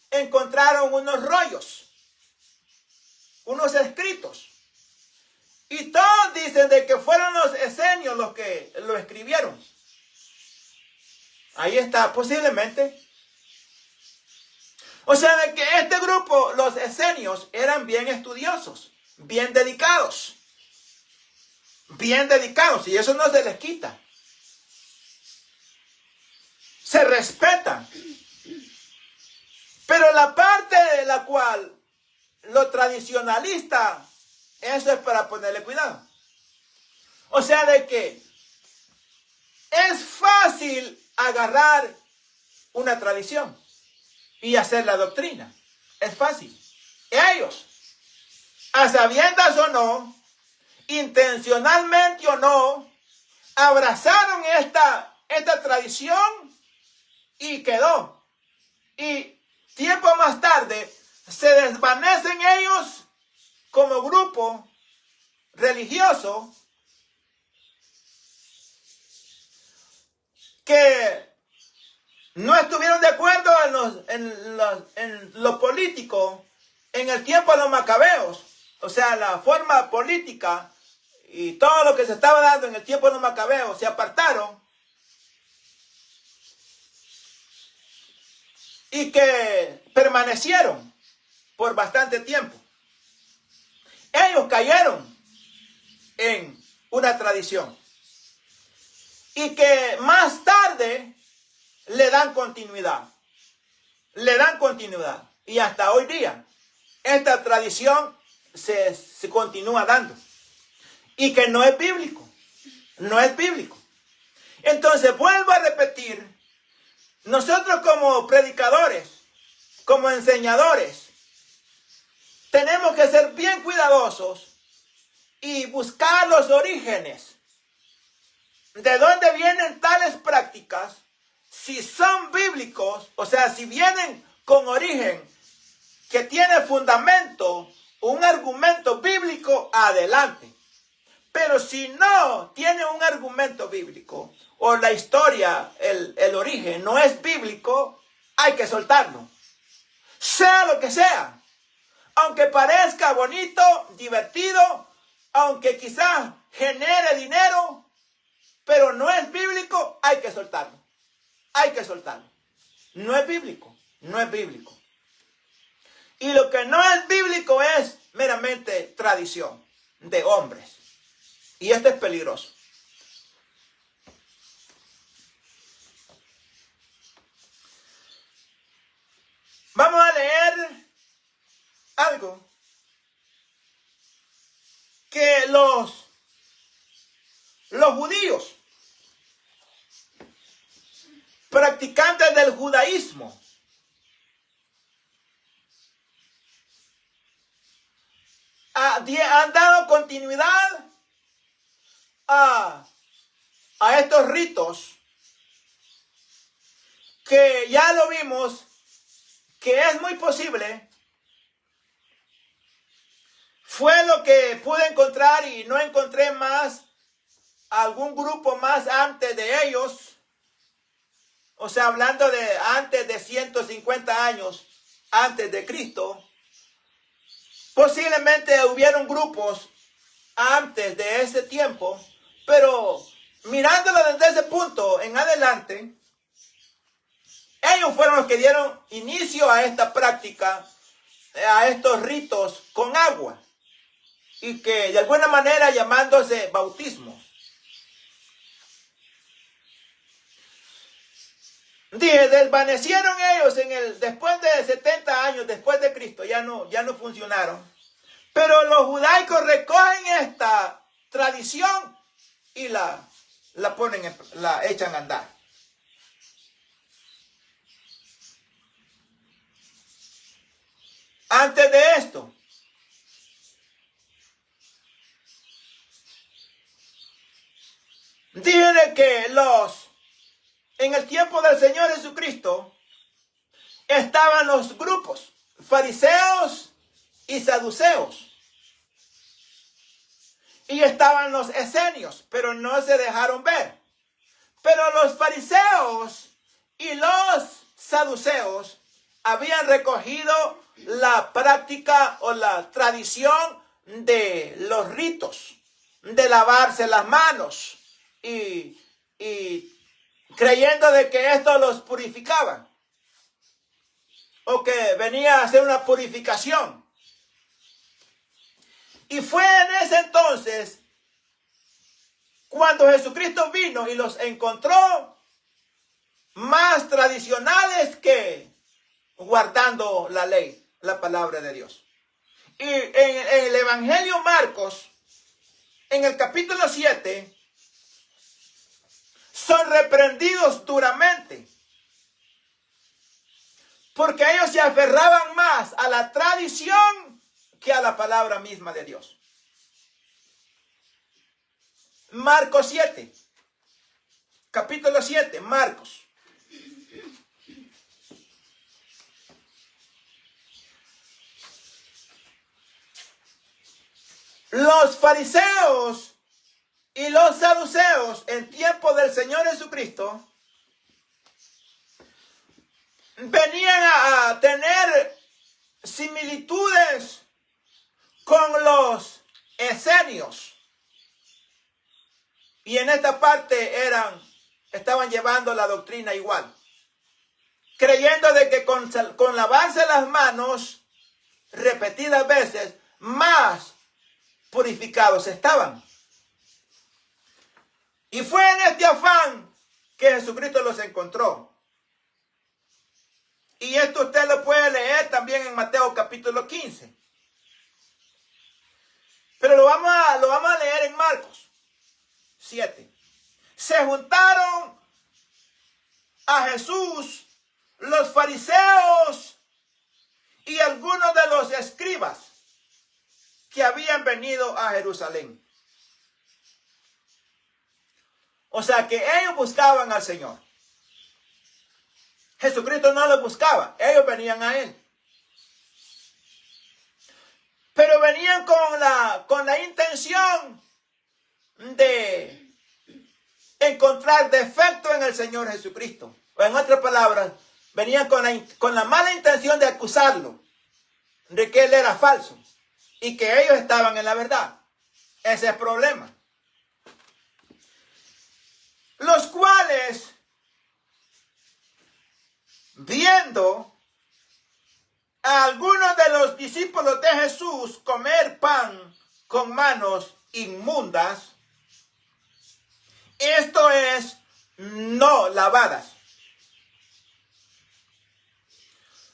encontraron unos rollos, unos escritos. Y todos dicen de que fueron los esenios los que lo escribieron. Ahí está, posiblemente. O sea, de que este grupo, los esenios, eran bien estudiosos, bien dedicados. Bien dedicados, y eso no se les quita. Se respetan. Pero la parte de la cual lo tradicionalista, eso es para ponerle cuidado. O sea, de que es fácil agarrar una tradición y hacer la doctrina. Es fácil. Ellos, a sabiendas o no, intencionalmente o no, abrazaron esta tradición y quedó. Y tiempo más tarde se desvanecen ellos como grupo religioso que no estuvieron de acuerdo en lo político en el tiempo de los macabeos. O sea, la forma política y todo lo que se estaba dando en el tiempo de los macabeos se apartaron y que permanecieron por bastante tiempo. Ellos cayeron en una tradición y que más tarde le dan continuidad. Le dan continuidad. Y hasta hoy día esta tradición se continúa dando. Y que no es bíblico. No es bíblico. Entonces vuelvo a repetir. Nosotros como predicadores, como enseñadores, tenemos que ser bien cuidadosos y buscar los orígenes. ¿De dónde vienen tales prácticas? Si son bíblicos, o sea, si vienen con origen que tiene fundamento, un argumento bíblico, adelante. Pero si no tiene un argumento bíblico, o la historia, el origen no es bíblico, hay que soltarlo. Sea lo que sea. Aunque parezca bonito, divertido, aunque quizás genere dinero, pero no es bíblico, hay que soltarlo. Hay que soltarlo. No es bíblico, no es bíblico. Y lo que no es bíblico es meramente tradición de hombres. Y esto es peligroso. Vamos a leer algo que los judíos, practicantes del judaísmo, han dado continuidad a estos ritos que ya lo vimos que es muy posible. Fue lo que pude encontrar y no encontré más algún grupo más antes de ellos. O sea, hablando de antes de 150 años antes de Cristo. Posiblemente hubieron grupos antes de ese tiempo, pero mirándolo desde ese punto en adelante, ellos fueron los que dieron inicio a esta práctica, a estos ritos con agua, y que de alguna manera llamándose bautismo. Dije, desvanecieron ellos después de 70 años después de Cristo, ya no funcionaron. Pero los judaicos recogen esta tradición y la echan a andar. Antes de esto, dije que en el tiempo del Señor Jesucristo estaban los grupos fariseos y saduceos. Y estaban los esenios, pero no se dejaron ver. Pero los fariseos y los saduceos habían recogido la práctica o la tradición de los ritos, de lavarse las manos y creyendo de que esto los purificaba o que venía a hacer una purificación. Y fue en ese entonces cuando Jesucristo vino y los encontró más tradicionales que guardando la ley, la palabra de Dios. Y en el Evangelio Marcos, en el capítulo 7, son reprendidos duramente. Porque ellos se aferraban más a la tradición que a la palabra misma de Dios. Marcos 7. Capítulo 7, Marcos. Los fariseos y los saduceos en tiempo del Señor Jesucristo venían a tener similitudes con los esenios. Y en esta parte estaban llevando la doctrina igual, creyendo de que con lavarse las manos repetidas veces, más purificados estaban. Y fue en este afán que Jesucristo los encontró. Y esto usted lo puede leer también en Mateo capítulo 15. Pero lo vamos a leer en Marcos 7. Se juntaron a Jesús los fariseos y algunos de los escribas que habían venido a Jerusalén. O sea que ellos buscaban al Señor. Jesucristo no los buscaba, ellos venían a Él. Pero venían con la intención de encontrar defecto en el Señor Jesucristo. O en otras palabras, venían con la mala intención de acusarlo, de que Él era falso y que ellos estaban en la verdad. Ese es el problema. Los cuales, viendo a algunos de los discípulos de Jesús comer pan con manos inmundas, esto es, no lavadas.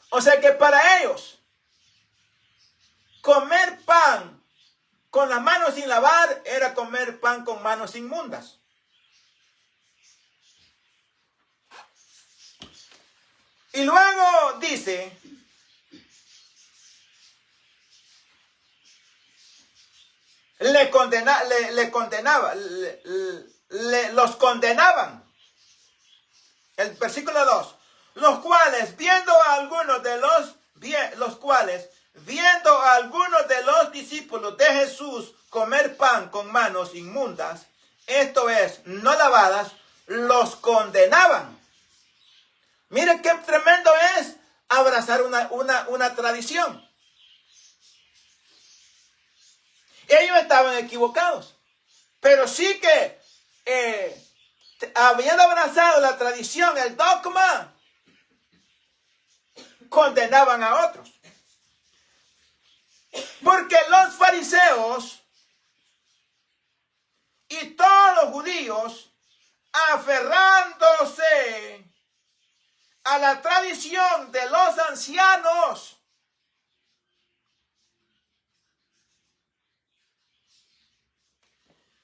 O sea que para ellos, comer pan con las manos sin lavar era comer pan con manos inmundas. Y luego dice, los condenaban. El versículo 2. Los cuales, viendo a algunos de los discípulos de Jesús comer pan con manos inmundas, esto es, no lavadas, los condenaban. Miren qué tremendo es abrazar una tradición. Ellos estaban equivocados, pero sí que habiendo abrazado la tradición, el dogma, condenaban a otros. Porque los fariseos y todos los judíos, aferrándose a la tradición de los ancianos,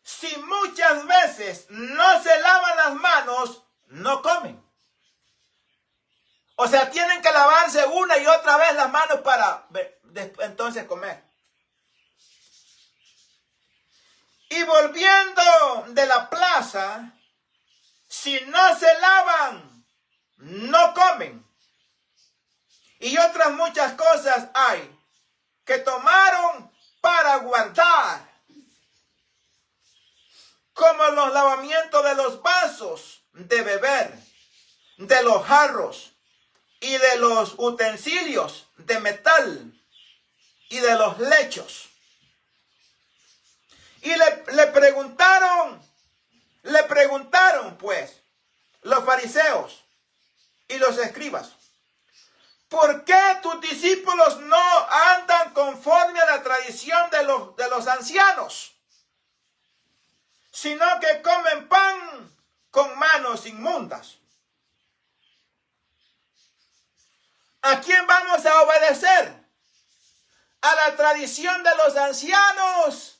si muchas veces no se lavan las manos, no comen. O sea, tienen que lavarse una y otra vez las manos para entonces comer. Y volviendo de la plaza, si no se lavan, no comen. Y otras muchas cosas hay que tomaron para guardar, como los lavamientos de los vasos de beber, de los jarros y de los utensilios de metal y de los lechos. Y le preguntaron pues los fariseos y los escribas, ¿por qué tus discípulos no andan conforme a la tradición de los ancianos, sino que comen pan con manos inmundas? ¿A quién vamos a obedecer? ¿A la tradición de los ancianos?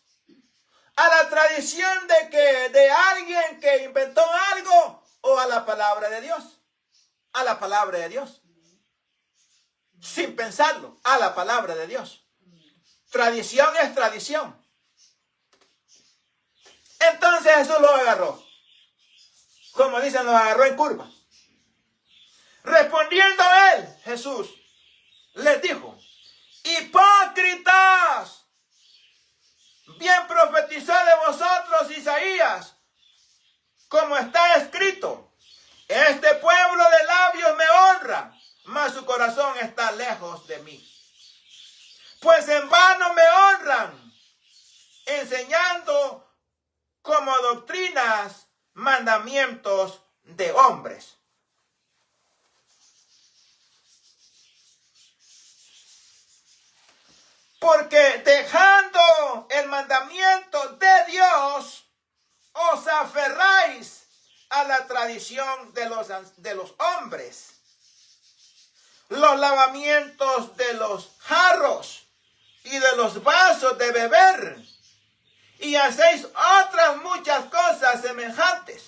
¿A la tradición de alguien que inventó algo? la palabra de Dios. A la palabra de Dios. Sin pensarlo, a la palabra de Dios. Tradición es tradición. Entonces Jesús lo agarró. Como dicen, lo agarró en curva. Respondiendo él, Jesús, les dijo: hipócritas, bien profetizó de vosotros Isaías, como está escrito: este pueblo de labios me honra, mas su corazón está lejos de mí. Pues en vano me honran, enseñando como doctrinas mandamientos de hombres. Porque dejando el mandamiento de Dios, os aferráis a la tradición de los hombres, los lavamientos de los jarros y de los vasos de beber, y hacéis otras muchas cosas semejantes.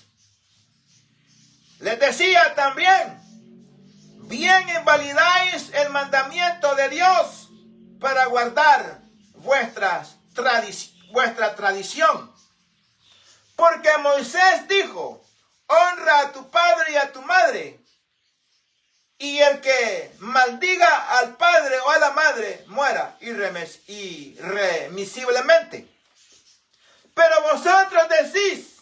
Les decía también: bien invalidáis el mandamiento de Dios para guardar vuestra tradición. Porque Moisés dijo: honra a tu padre y a tu madre, y el que maldiga al padre o a la madre muera irremisiblemente. Pero vosotros decís: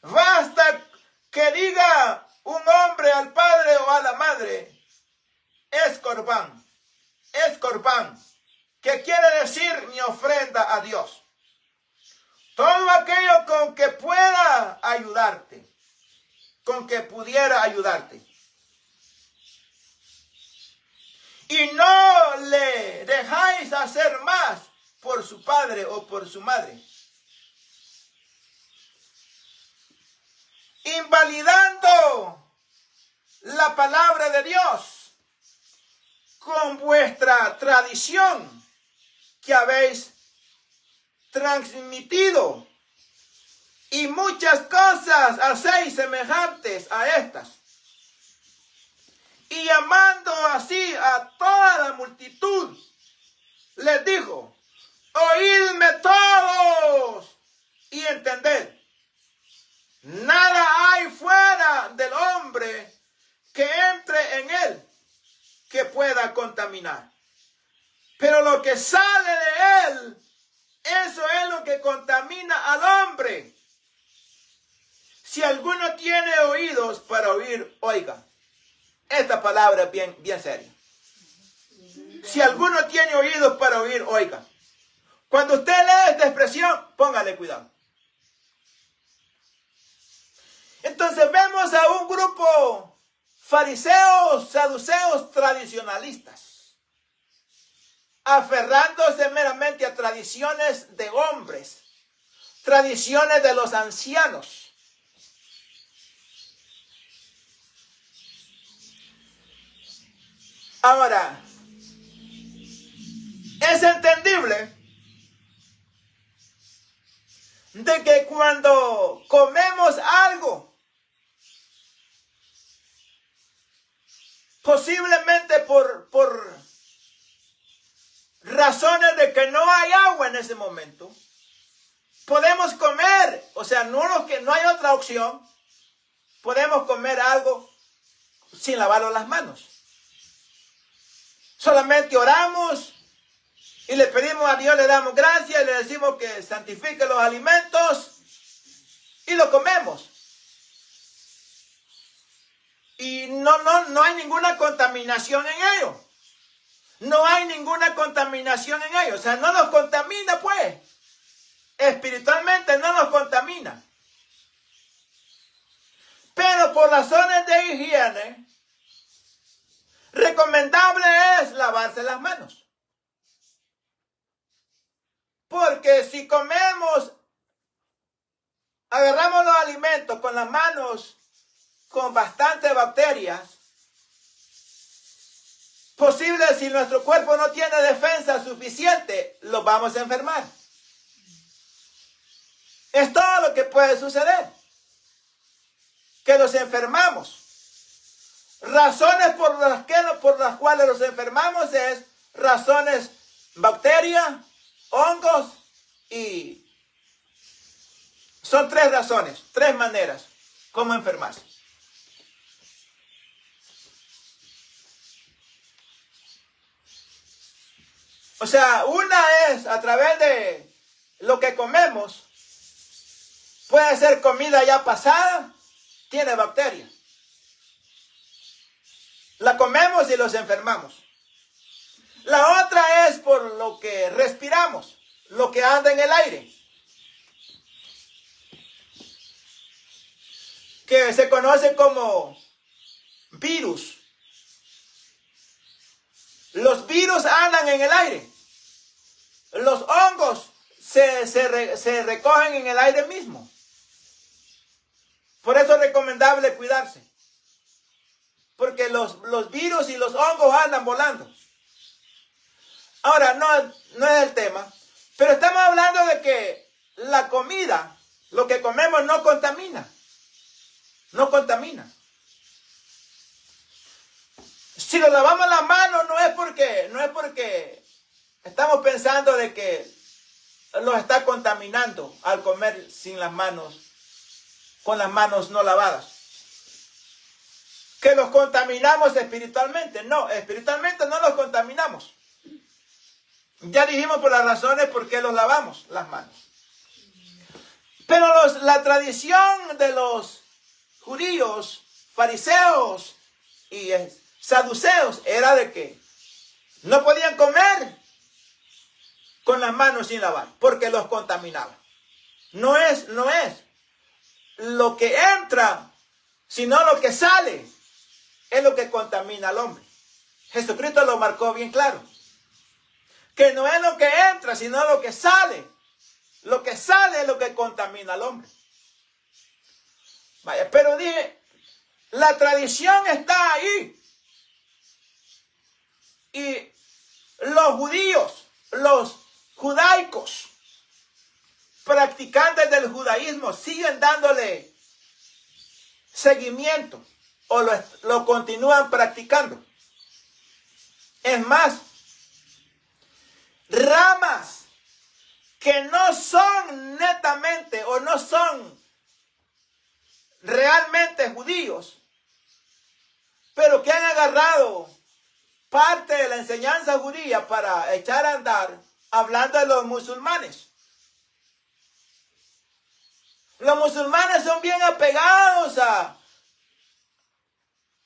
basta que diga un hombre al padre o a la madre, es corbán, que quiere decir mi ofrenda a Dios. Todo aquello con que pueda ayudarte, con que pudiera ayudarte. Y no le dejáis hacer más por su padre o por su madre, invalidando la palabra de Dios con vuestra tradición que habéis transmitido, y muchas cosas hacéis semejantes a estas. Y llamando así a toda la multitud, les dijo: oídme todos y entended. Nada hay fuera del hombre que entre en él que pueda contaminar. Pero lo que sale de él, eso es lo que contamina al hombre. Si alguno tiene oídos para oír, oiga. Esta palabra es bien seria. Si alguno tiene oídos para oír, oiga. Cuando usted lee esta expresión, póngale cuidado. Entonces vemos a un grupo fariseos, saduceos, tradicionalistas, aferrándose meramente a tradiciones de hombres, tradiciones de los ancianos. Ahora, es entendible de que cuando comemos algo, posiblemente por razones de que no hay agua en ese momento, podemos comer, o sea, no hay otra opción, podemos comer algo sin lavarlo las manos. Solamente oramos y le pedimos a Dios, le damos gracias y le decimos que santifique los alimentos y lo comemos. Y no hay ninguna contaminación en ello. No hay ninguna contaminación en ello. O sea, no nos contamina, pues. Espiritualmente no nos contamina. Pero por razones de higiene, recomendable es lavarse las manos. Porque si comemos, agarramos los alimentos con las manos con bastantes bacterias, posible si nuestro cuerpo no tiene defensa suficiente, los vamos a enfermar. Es todo lo que puede suceder. que los enfermamos. Razones por las cuales los enfermamos es razones bacterias, hongos y son tres razones, tres maneras como enfermarse. O sea, una es a través de lo que comemos. Puede ser comida ya pasada, tiene bacterias. La comemos y los enfermamos. La otra es por lo que respiramos, lo que anda en el aire, que se conoce como virus. Los virus andan en el aire. Los hongos se recogen en el aire mismo. Por eso es recomendable cuidarse. Porque los virus y los hongos andan volando. Ahora, no es el tema. Pero estamos hablando de que la comida, lo que comemos no contamina. No contamina. Si nos lavamos las manos no es porque estamos pensando de que los está contaminando al comer sin las manos, con las manos no lavadas. Que los contaminamos espiritualmente. No, espiritualmente no los contaminamos. Ya dijimos por las razones por qué los lavamos las manos. Pero la tradición de los judíos, fariseos y saduceos era de que no podían comer con las manos sin lavar porque los contaminaba. No es lo que entra, sino lo que sale es lo que contamina al hombre. Jesucristo lo marcó bien claro. Que no es lo que entra, sino lo que sale. Lo que sale es lo que contamina al hombre. Vaya, pero dije, la tradición está ahí. Y los judíos, los judaicos, practicantes del judaísmo, siguen dándole seguimiento o lo continúan practicando. Es más, ramas que no son netamente o no son realmente judíos, pero que han agarrado parte de la enseñanza judía para echar a andar hablando de los musulmanes. Los musulmanes son bien apegados a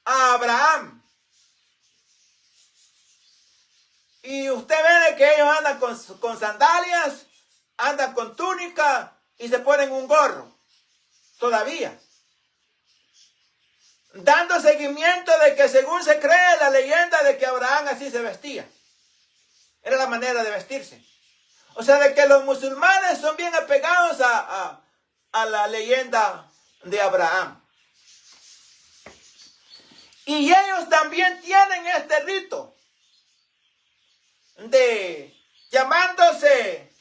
Abraham. Y usted ve que ellos andan con sandalias, andan con túnica y se ponen un gorro. Todavía. Dando seguimiento de que según se cree la leyenda de que Abraham así se vestía. Era la manera de vestirse. O sea, de que los musulmanes son bien apegados a la leyenda de Abraham. Y ellos también tienen este rito de llamándose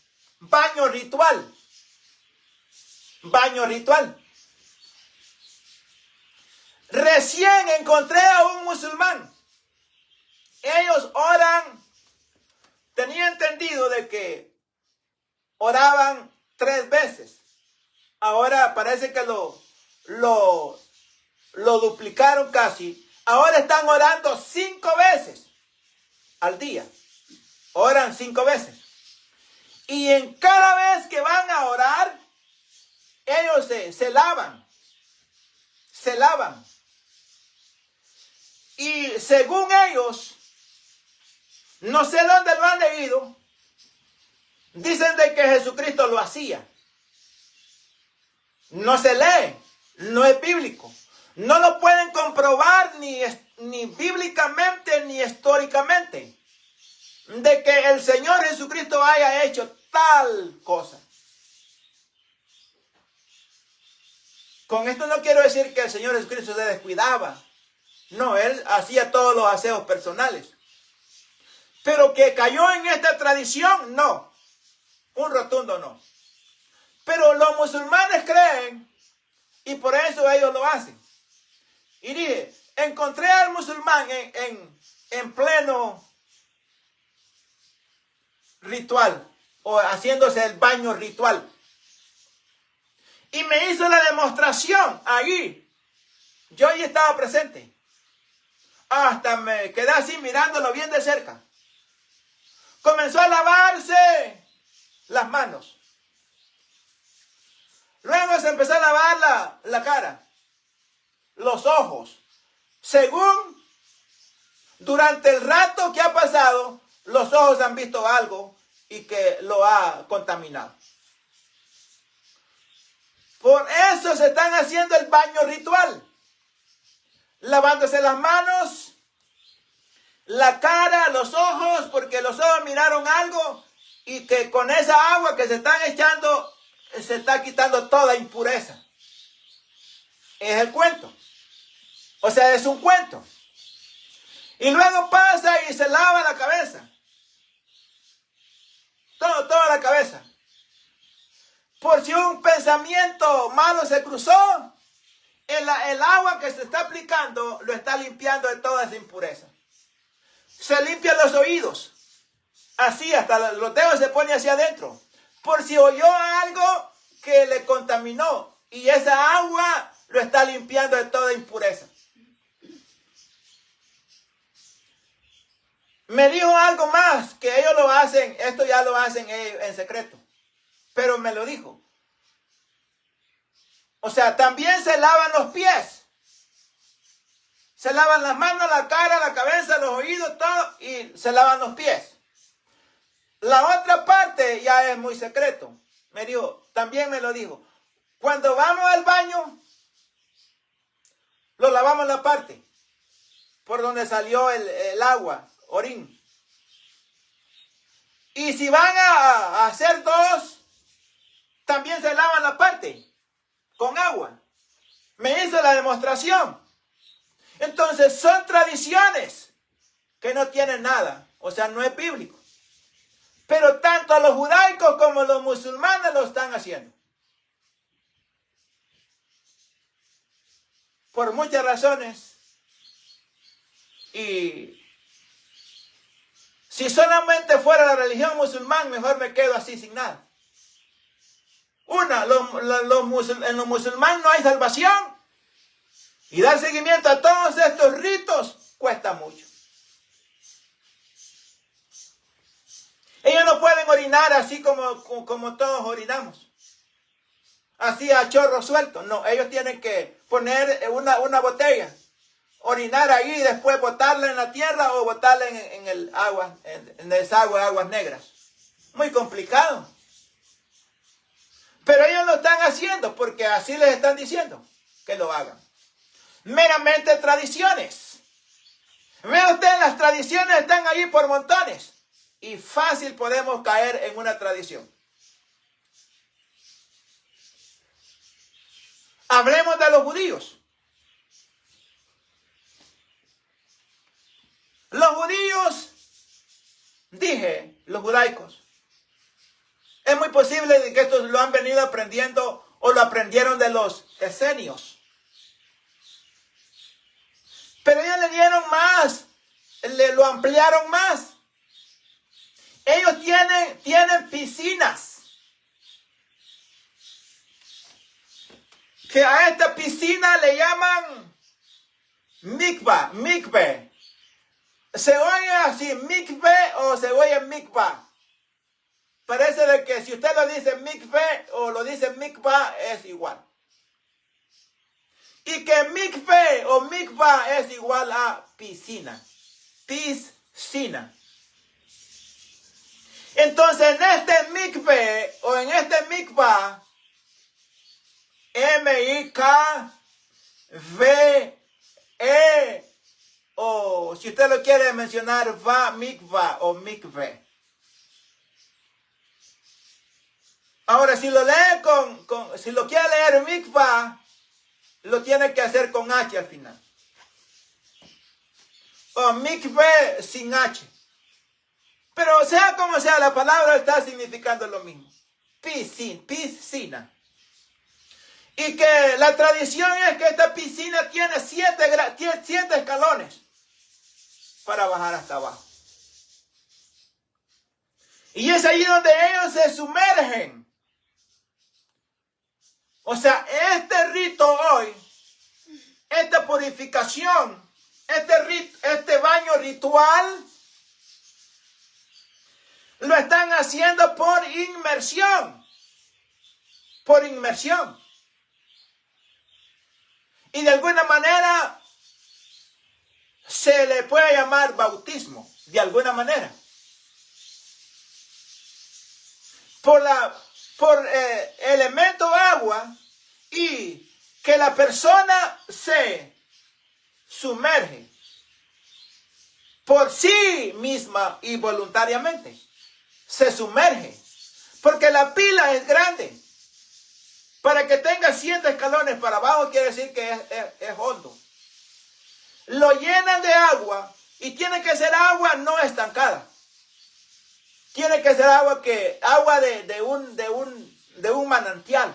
baño ritual. Baño ritual. Recién encontré a un musulmán. Ellos oran. Tenía entendido de que oraban 3 veces. Ahora parece que lo duplicaron casi. Ahora están orando 5 veces al día. Oran 5 veces. Y en cada vez que van a orar, ellos se lavan. Se lavan. Y según ellos, no sé dónde lo han leído, dicen de que Jesucristo lo hacía. No se lee, no es bíblico. No lo pueden comprobar ni bíblicamente ni históricamente de que el Señor Jesucristo haya hecho tal cosa. Con esto no quiero decir que el Señor Jesucristo se descuidaba. No, Él hacía todos los aseos personales. Pero que cayó en esta tradición, no. Un rotundo no. Pero los musulmanes creen y por eso ellos lo hacen. Y dije, encontré al musulmán en pleno ritual o haciéndose el baño ritual. Y me hizo la demostración allí. Yo ahí estaba presente. Hasta me quedé así mirándolo bien de cerca. Comenzó a lavarse las manos. Luego se empezó a lavar la cara, los ojos. Según durante el rato que ha pasado, los ojos han visto algo y que lo ha contaminado. Por eso se están haciendo el baño ritual. Lavándose las manos, la cara, los ojos, porque los ojos miraron algo y que con esa agua que se están echando se está quitando toda impureza. Es el cuento. O sea, es un cuento. Y luego pasa y se lava la cabeza. Toda la cabeza. Por si un pensamiento malo se cruzó, el agua que se está aplicando lo está limpiando de toda esa impureza. Se limpian los oídos. Así, hasta los dedos se pone hacia adentro. Por si oyó algo que le contaminó. Y esa agua lo está limpiando de toda impureza. Me dijo algo más, que ellos lo hacen, esto ya lo hacen en secreto. Pero me lo dijo. O sea, también se lavan los pies. Se lavan las manos, la cara, la cabeza, los oídos, todo. Y se lavan los pies. La otra parte ya es muy secreto. Me dijo, también me lo dijo. Cuando vamos al baño, lo lavamos la parte. Por donde salió el agua, orín. Y si van a hacer dos, también se lavan la parte. Con agua. Me hizo la demostración. Entonces son tradiciones que no tienen nada. O sea, no es bíblico. Pero tanto los judaicos como los musulmanes lo están haciendo. Por muchas razones. Y si solamente fuera la religión musulmán, mejor me quedo así sin nada. En los musulmanes no hay salvación. Y dar seguimiento a todos estos ritos cuesta mucho. Ellos no pueden orinar así como todos orinamos. Así a chorro suelto. No, ellos tienen que poner una botella. Orinar ahí y después botarla en la tierra o botarla en el agua, en desagüe de aguas negras. Muy complicado. Pero ellos lo están haciendo porque así les están diciendo que lo hagan. Meramente tradiciones. Ve usted, las tradiciones están ahí por montones. Y fácil podemos caer en una tradición. Hablemos de los judíos. Los judíos, dije, los judaicos. Es muy posible que estos lo han venido aprendiendo o lo aprendieron de los esenios. Pero ellos le dieron más, lo ampliaron más. Ellos tienen piscinas. Que a esta piscina le llaman mikveh. ¿Se oye así mikveh o se oye mikvah? Parece de que si usted lo dice mikveh o lo dice mikvah es igual. Y que mikveh o mikvah es igual a piscina. Piscina. Entonces en este mikveh o en este mikvah, M-I-K-V-E, o si usted lo quiere mencionar, va mikvah o mikveh. Ahora, si lo lee si lo quiere leer mikvah, lo tiene que hacer con H al final. O mikveh sin H. Pero sea como sea, la palabra está significando lo mismo. Piscina. Y que la tradición es que esta piscina tiene 7 escalones para bajar hasta abajo. Y es ahí donde ellos se sumergen. O sea, este rito hoy, esta purificación, este baño ritual, lo están haciendo por inmersión. Por inmersión. Y de alguna manera se le puede llamar bautismo, de alguna manera. Por elemento agua, y que la persona se sumerge por sí misma y voluntariamente. Se sumerge. Porque la pila es grande. Para que tenga 7 escalones para abajo quiere decir que es hondo. Lo llenan de agua y tiene que ser agua no estancada. Tiene que ser agua de un manantial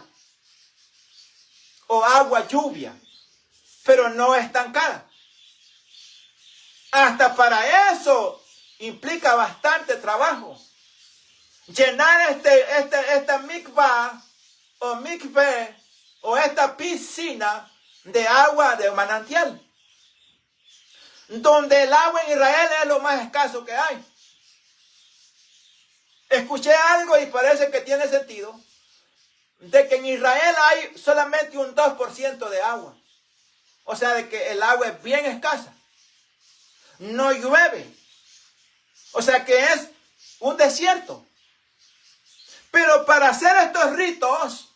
o agua lluvia, pero no estancada. Hasta para eso implica bastante trabajo. Llenar esta mikvah o mikveh o esta piscina de agua de manantial, donde el agua en Israel es lo más escaso que hay. Escuché algo y parece que tiene sentido, de que en Israel hay solamente un 2% de agua. O sea, de que el agua es bien escasa. No llueve. O sea que es un desierto. Pero para hacer estos ritos,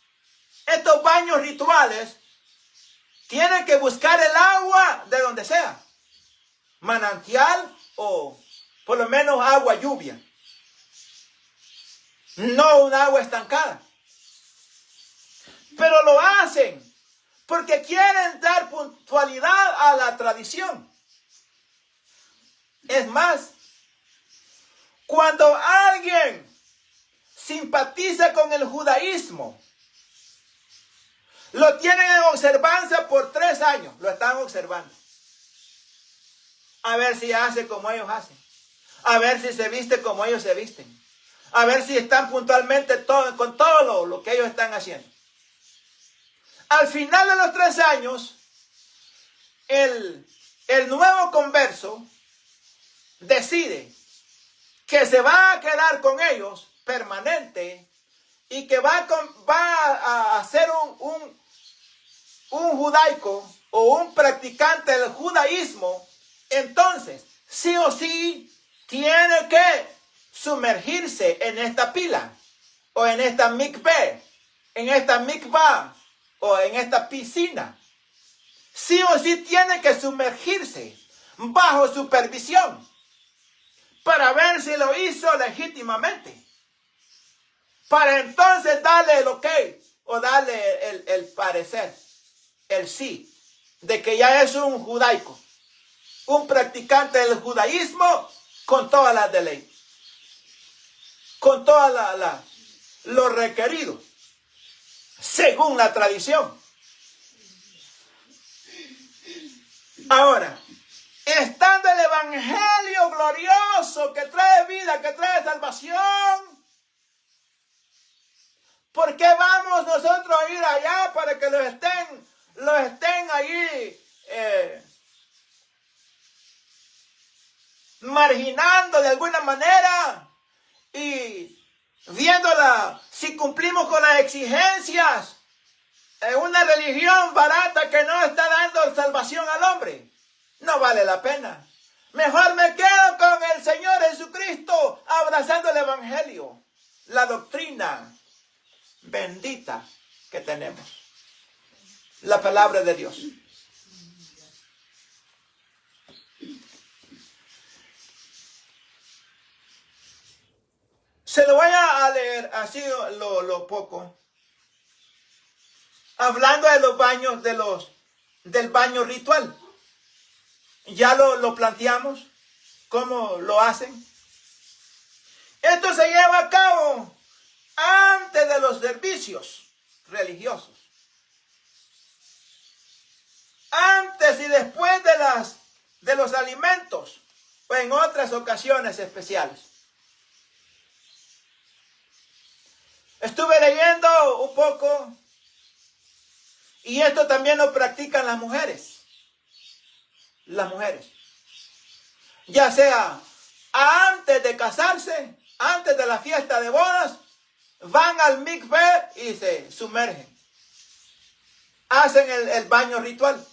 estos baños rituales, tienen que buscar el agua de donde sea. Manantial o por lo menos agua lluvia. No un agua estancada. Pero lo hacen porque quieren dar puntualidad a la tradición. Es más, cuando alguien simpatiza con el judaísmo, lo tienen en observancia por 3 años. Lo están observando. A ver si hace como ellos hacen. A ver si se viste como ellos se visten. A ver si están puntualmente con todo lo que ellos están haciendo. Al final de los 3 años, el nuevo converso decide que se va a quedar con ellos permanente y que va a ser un judaico o un practicante del judaísmo. Entonces, sí o sí, tiene que sumergirse en esta pila o en esta mikveh, en esta mikvah o en esta piscina. Sí o sí tiene que sumergirse bajo supervisión para ver si lo hizo legítimamente. Para entonces darle el ok o darle el parecer, el sí, de que ya es un judaico, un practicante del judaísmo con todas las de ley, con todas lo requerido, según la tradición. Ahora, estando el evangelio glorioso que trae vida, que trae salvación, ¿por qué vamos nosotros a ir allá para que los estén ahí marginando de alguna manera y viéndola si cumplimos con las exigencias? Es una religión barata que no está dando salvación al hombre. No vale la pena. Mejor me quedo con el Señor Jesucristo abrazando el evangelio, la doctrina bendita que tenemos, la palabra de Dios. Se lo voy a leer así lo poco, hablando de los baños del baño ritual. Ya lo planteamos, cómo lo hacen. Esto se lleva a cabo antes de los servicios religiosos. si después de los alimentos o en otras ocasiones especiales. Estuve leyendo un poco y esto también lo practican las mujeres. Las mujeres. Ya sea antes de casarse, antes de la fiesta de bodas, van al mikveh y se sumergen. Hacen el baño ritual.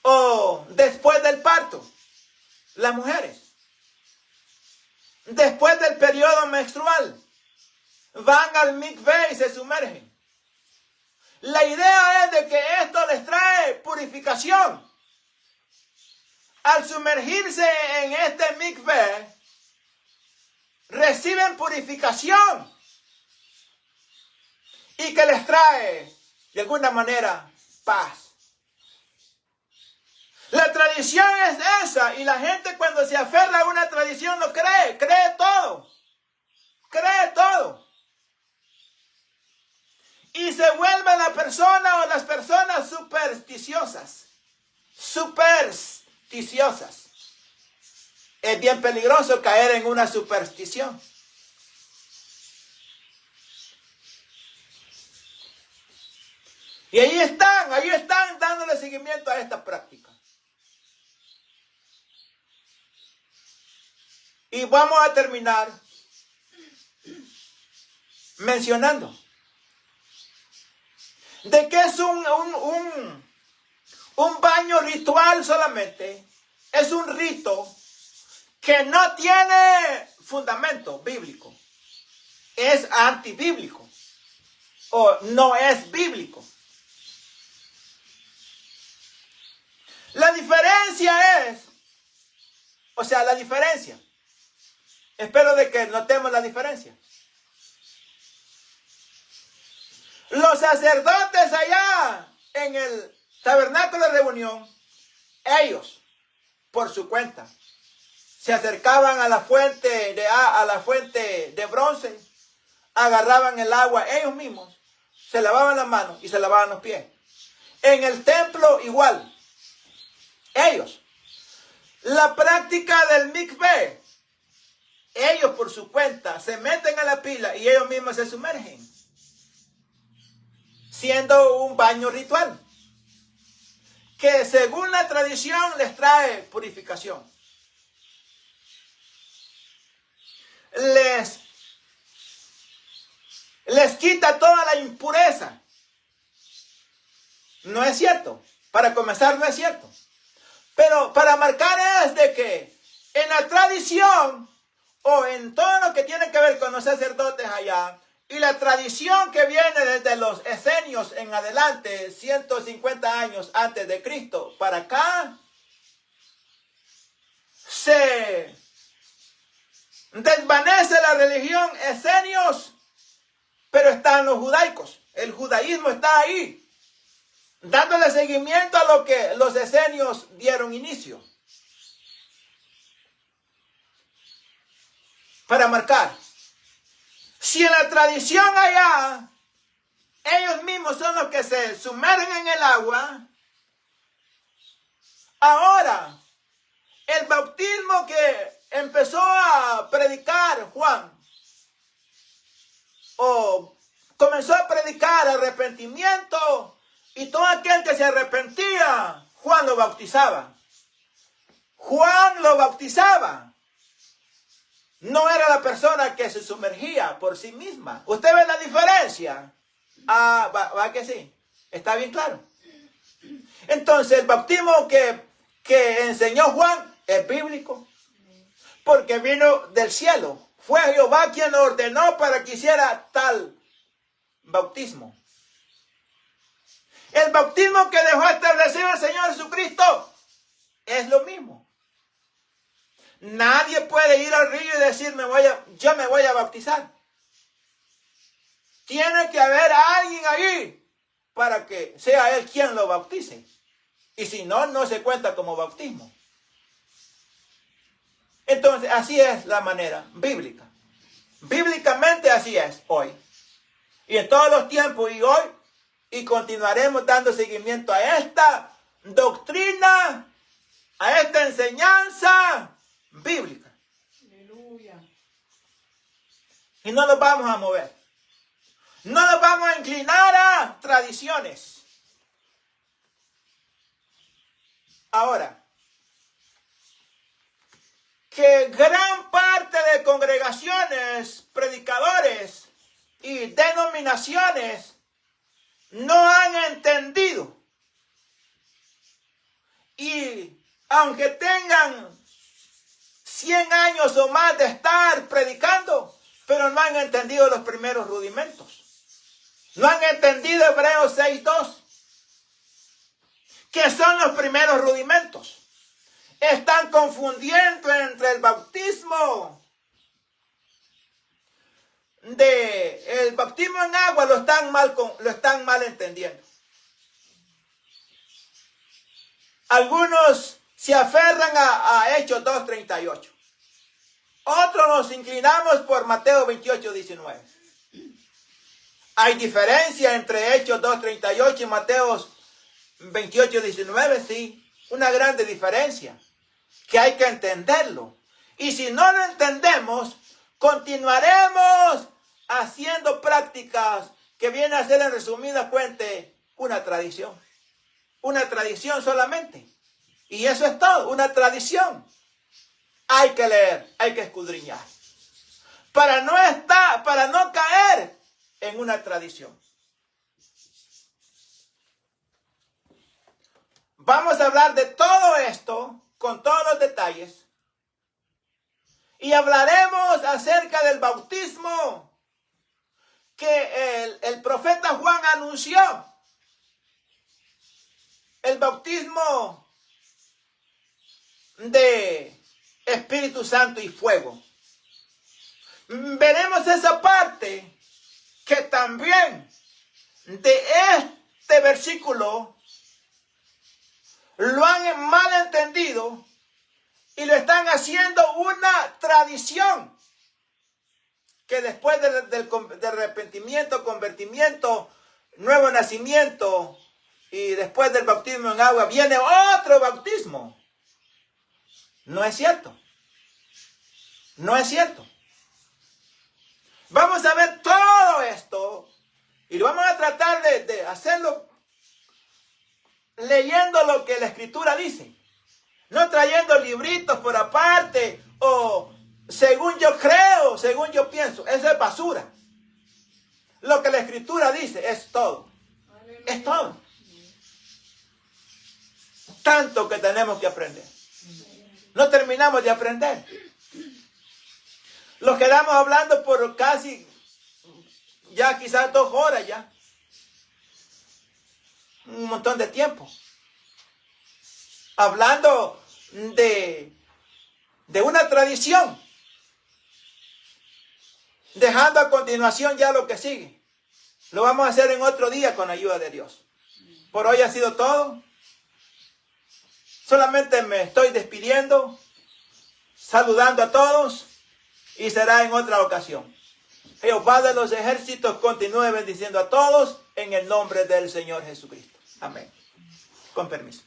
O después del parto, las mujeres. Después del periodo menstrual, van al mikveh y se sumergen. La idea es de que esto les trae purificación. Al sumergirse en este mikveh, reciben purificación y que les trae, de alguna manera, paz. La tradición es esa y la gente cuando se aferra a una tradición lo cree todo, cree todo. Y se vuelve la persona o las personas supersticiosas. Supersticiosas. Es bien peligroso caer en una superstición. Y ahí están dándole seguimiento a esta práctica. Y vamos a terminar mencionando de que es un baño ritual solamente. Es un rito que no tiene fundamento bíblico. Es antibíblico o no es bíblico. La diferencia es, espero de que notemos la diferencia. Los sacerdotes allá en el tabernáculo de reunión, ellos, por su cuenta, se acercaban a la fuente de bronce, agarraban el agua ellos mismos, se lavaban las manos y se lavaban los pies. En el templo igual, ellos. La práctica del mikveh, ellos por su cuenta se meten a la pila y ellos mismos se sumergen, siendo un baño ritual que según la tradición les trae purificación. Les quita toda la impureza. No es cierto. Para comenzar, no es cierto. Pero para marcar es de que en la tradición o en todo lo que tiene que ver con los sacerdotes allá, y la tradición que viene desde los esenios en adelante, 150 años antes de Cristo, para acá, se desvanece la religión esenios, pero están los judaicos. El judaísmo está ahí, dándole seguimiento a lo que los esenios dieron inicio. Para marcar. Si en la tradición allá, ellos mismos son los que se sumergen en el agua, ahora, el bautismo que empezó a predicar Juan, o comenzó a predicar arrepentimiento, y todo aquel que se arrepentía, Juan lo bautizaba. Juan lo bautizaba. No era la persona que se sumergía por sí misma. ¿Usted ve la diferencia? Ah, va que sí. Está bien claro. Entonces, el bautismo que enseñó Juan es bíblico. Porque vino del cielo. Fue Jehová quien lo ordenó para que hiciera tal bautismo. El bautismo que dejó establecido el Señor Jesucristo es lo mismo. Nadie puede ir al río y decir, yo me voy a bautizar. Tiene que haber alguien ahí para que sea él quien lo bautice. Y si no, no se cuenta como bautismo. Entonces, así es la manera bíblica. Bíblicamente así es hoy. Y en todos los tiempos y hoy, y continuaremos dando seguimiento a esta doctrina, a esta enseñanza bíblica. Aleluya. Y no nos vamos a mover. No nos vamos a inclinar a tradiciones. Ahora, que gran parte de congregaciones, predicadores y denominaciones no han entendido. Y aunque tengan 100 años o más de estar predicando, pero no han entendido los primeros rudimentos. No han entendido Hebreos 6:2. ¿Qué son los primeros rudimentos? Están confundiendo entre el bautismo el bautismo en agua, lo están mal entendiendo. Algunos se aferran a Hechos 2:38. Otros nos inclinamos por Mateo 28:19. ¿Hay diferencia entre Hechos 2:38 y Mateo 28:19? Sí, una grande diferencia que hay que entenderlo. Y si no lo entendemos, continuaremos haciendo prácticas que vienen a ser, en resumida cuenta, una tradición. Una tradición solamente. Y eso es todo, una tradición. Hay que leer, hay que escudriñar. Para no caer en una tradición. Vamos a hablar de todo esto con todos los detalles. Y hablaremos acerca del bautismo que el profeta Juan anunció. El bautismo de Espíritu Santo y fuego. Veremos esa parte que también de este versículo lo han mal entendido y lo están haciendo una tradición que después del arrepentimiento, convertimiento, nuevo nacimiento y después del bautismo en agua viene otro bautismo. No es cierto. No es cierto. Vamos a ver todo esto y vamos a tratar de hacerlo leyendo lo que la Escritura dice. No trayendo libritos por aparte o según yo creo, según yo pienso. Eso es basura. Lo que la Escritura dice es todo. Aleluya. Es todo. Tanto que tenemos que aprender. No terminamos de aprender. Los quedamos hablando por casi, ya quizás 2 horas ya. Un montón de tiempo. Hablando de una tradición. Dejando a continuación ya lo que sigue. Lo vamos a hacer en otro día con ayuda de Dios. Por hoy ha sido todo. Solamente me estoy despidiendo, saludando a todos y será en otra ocasión. Jehová de los ejércitos continúe bendiciendo a todos en el nombre del Señor Jesucristo. Amén. Con permiso.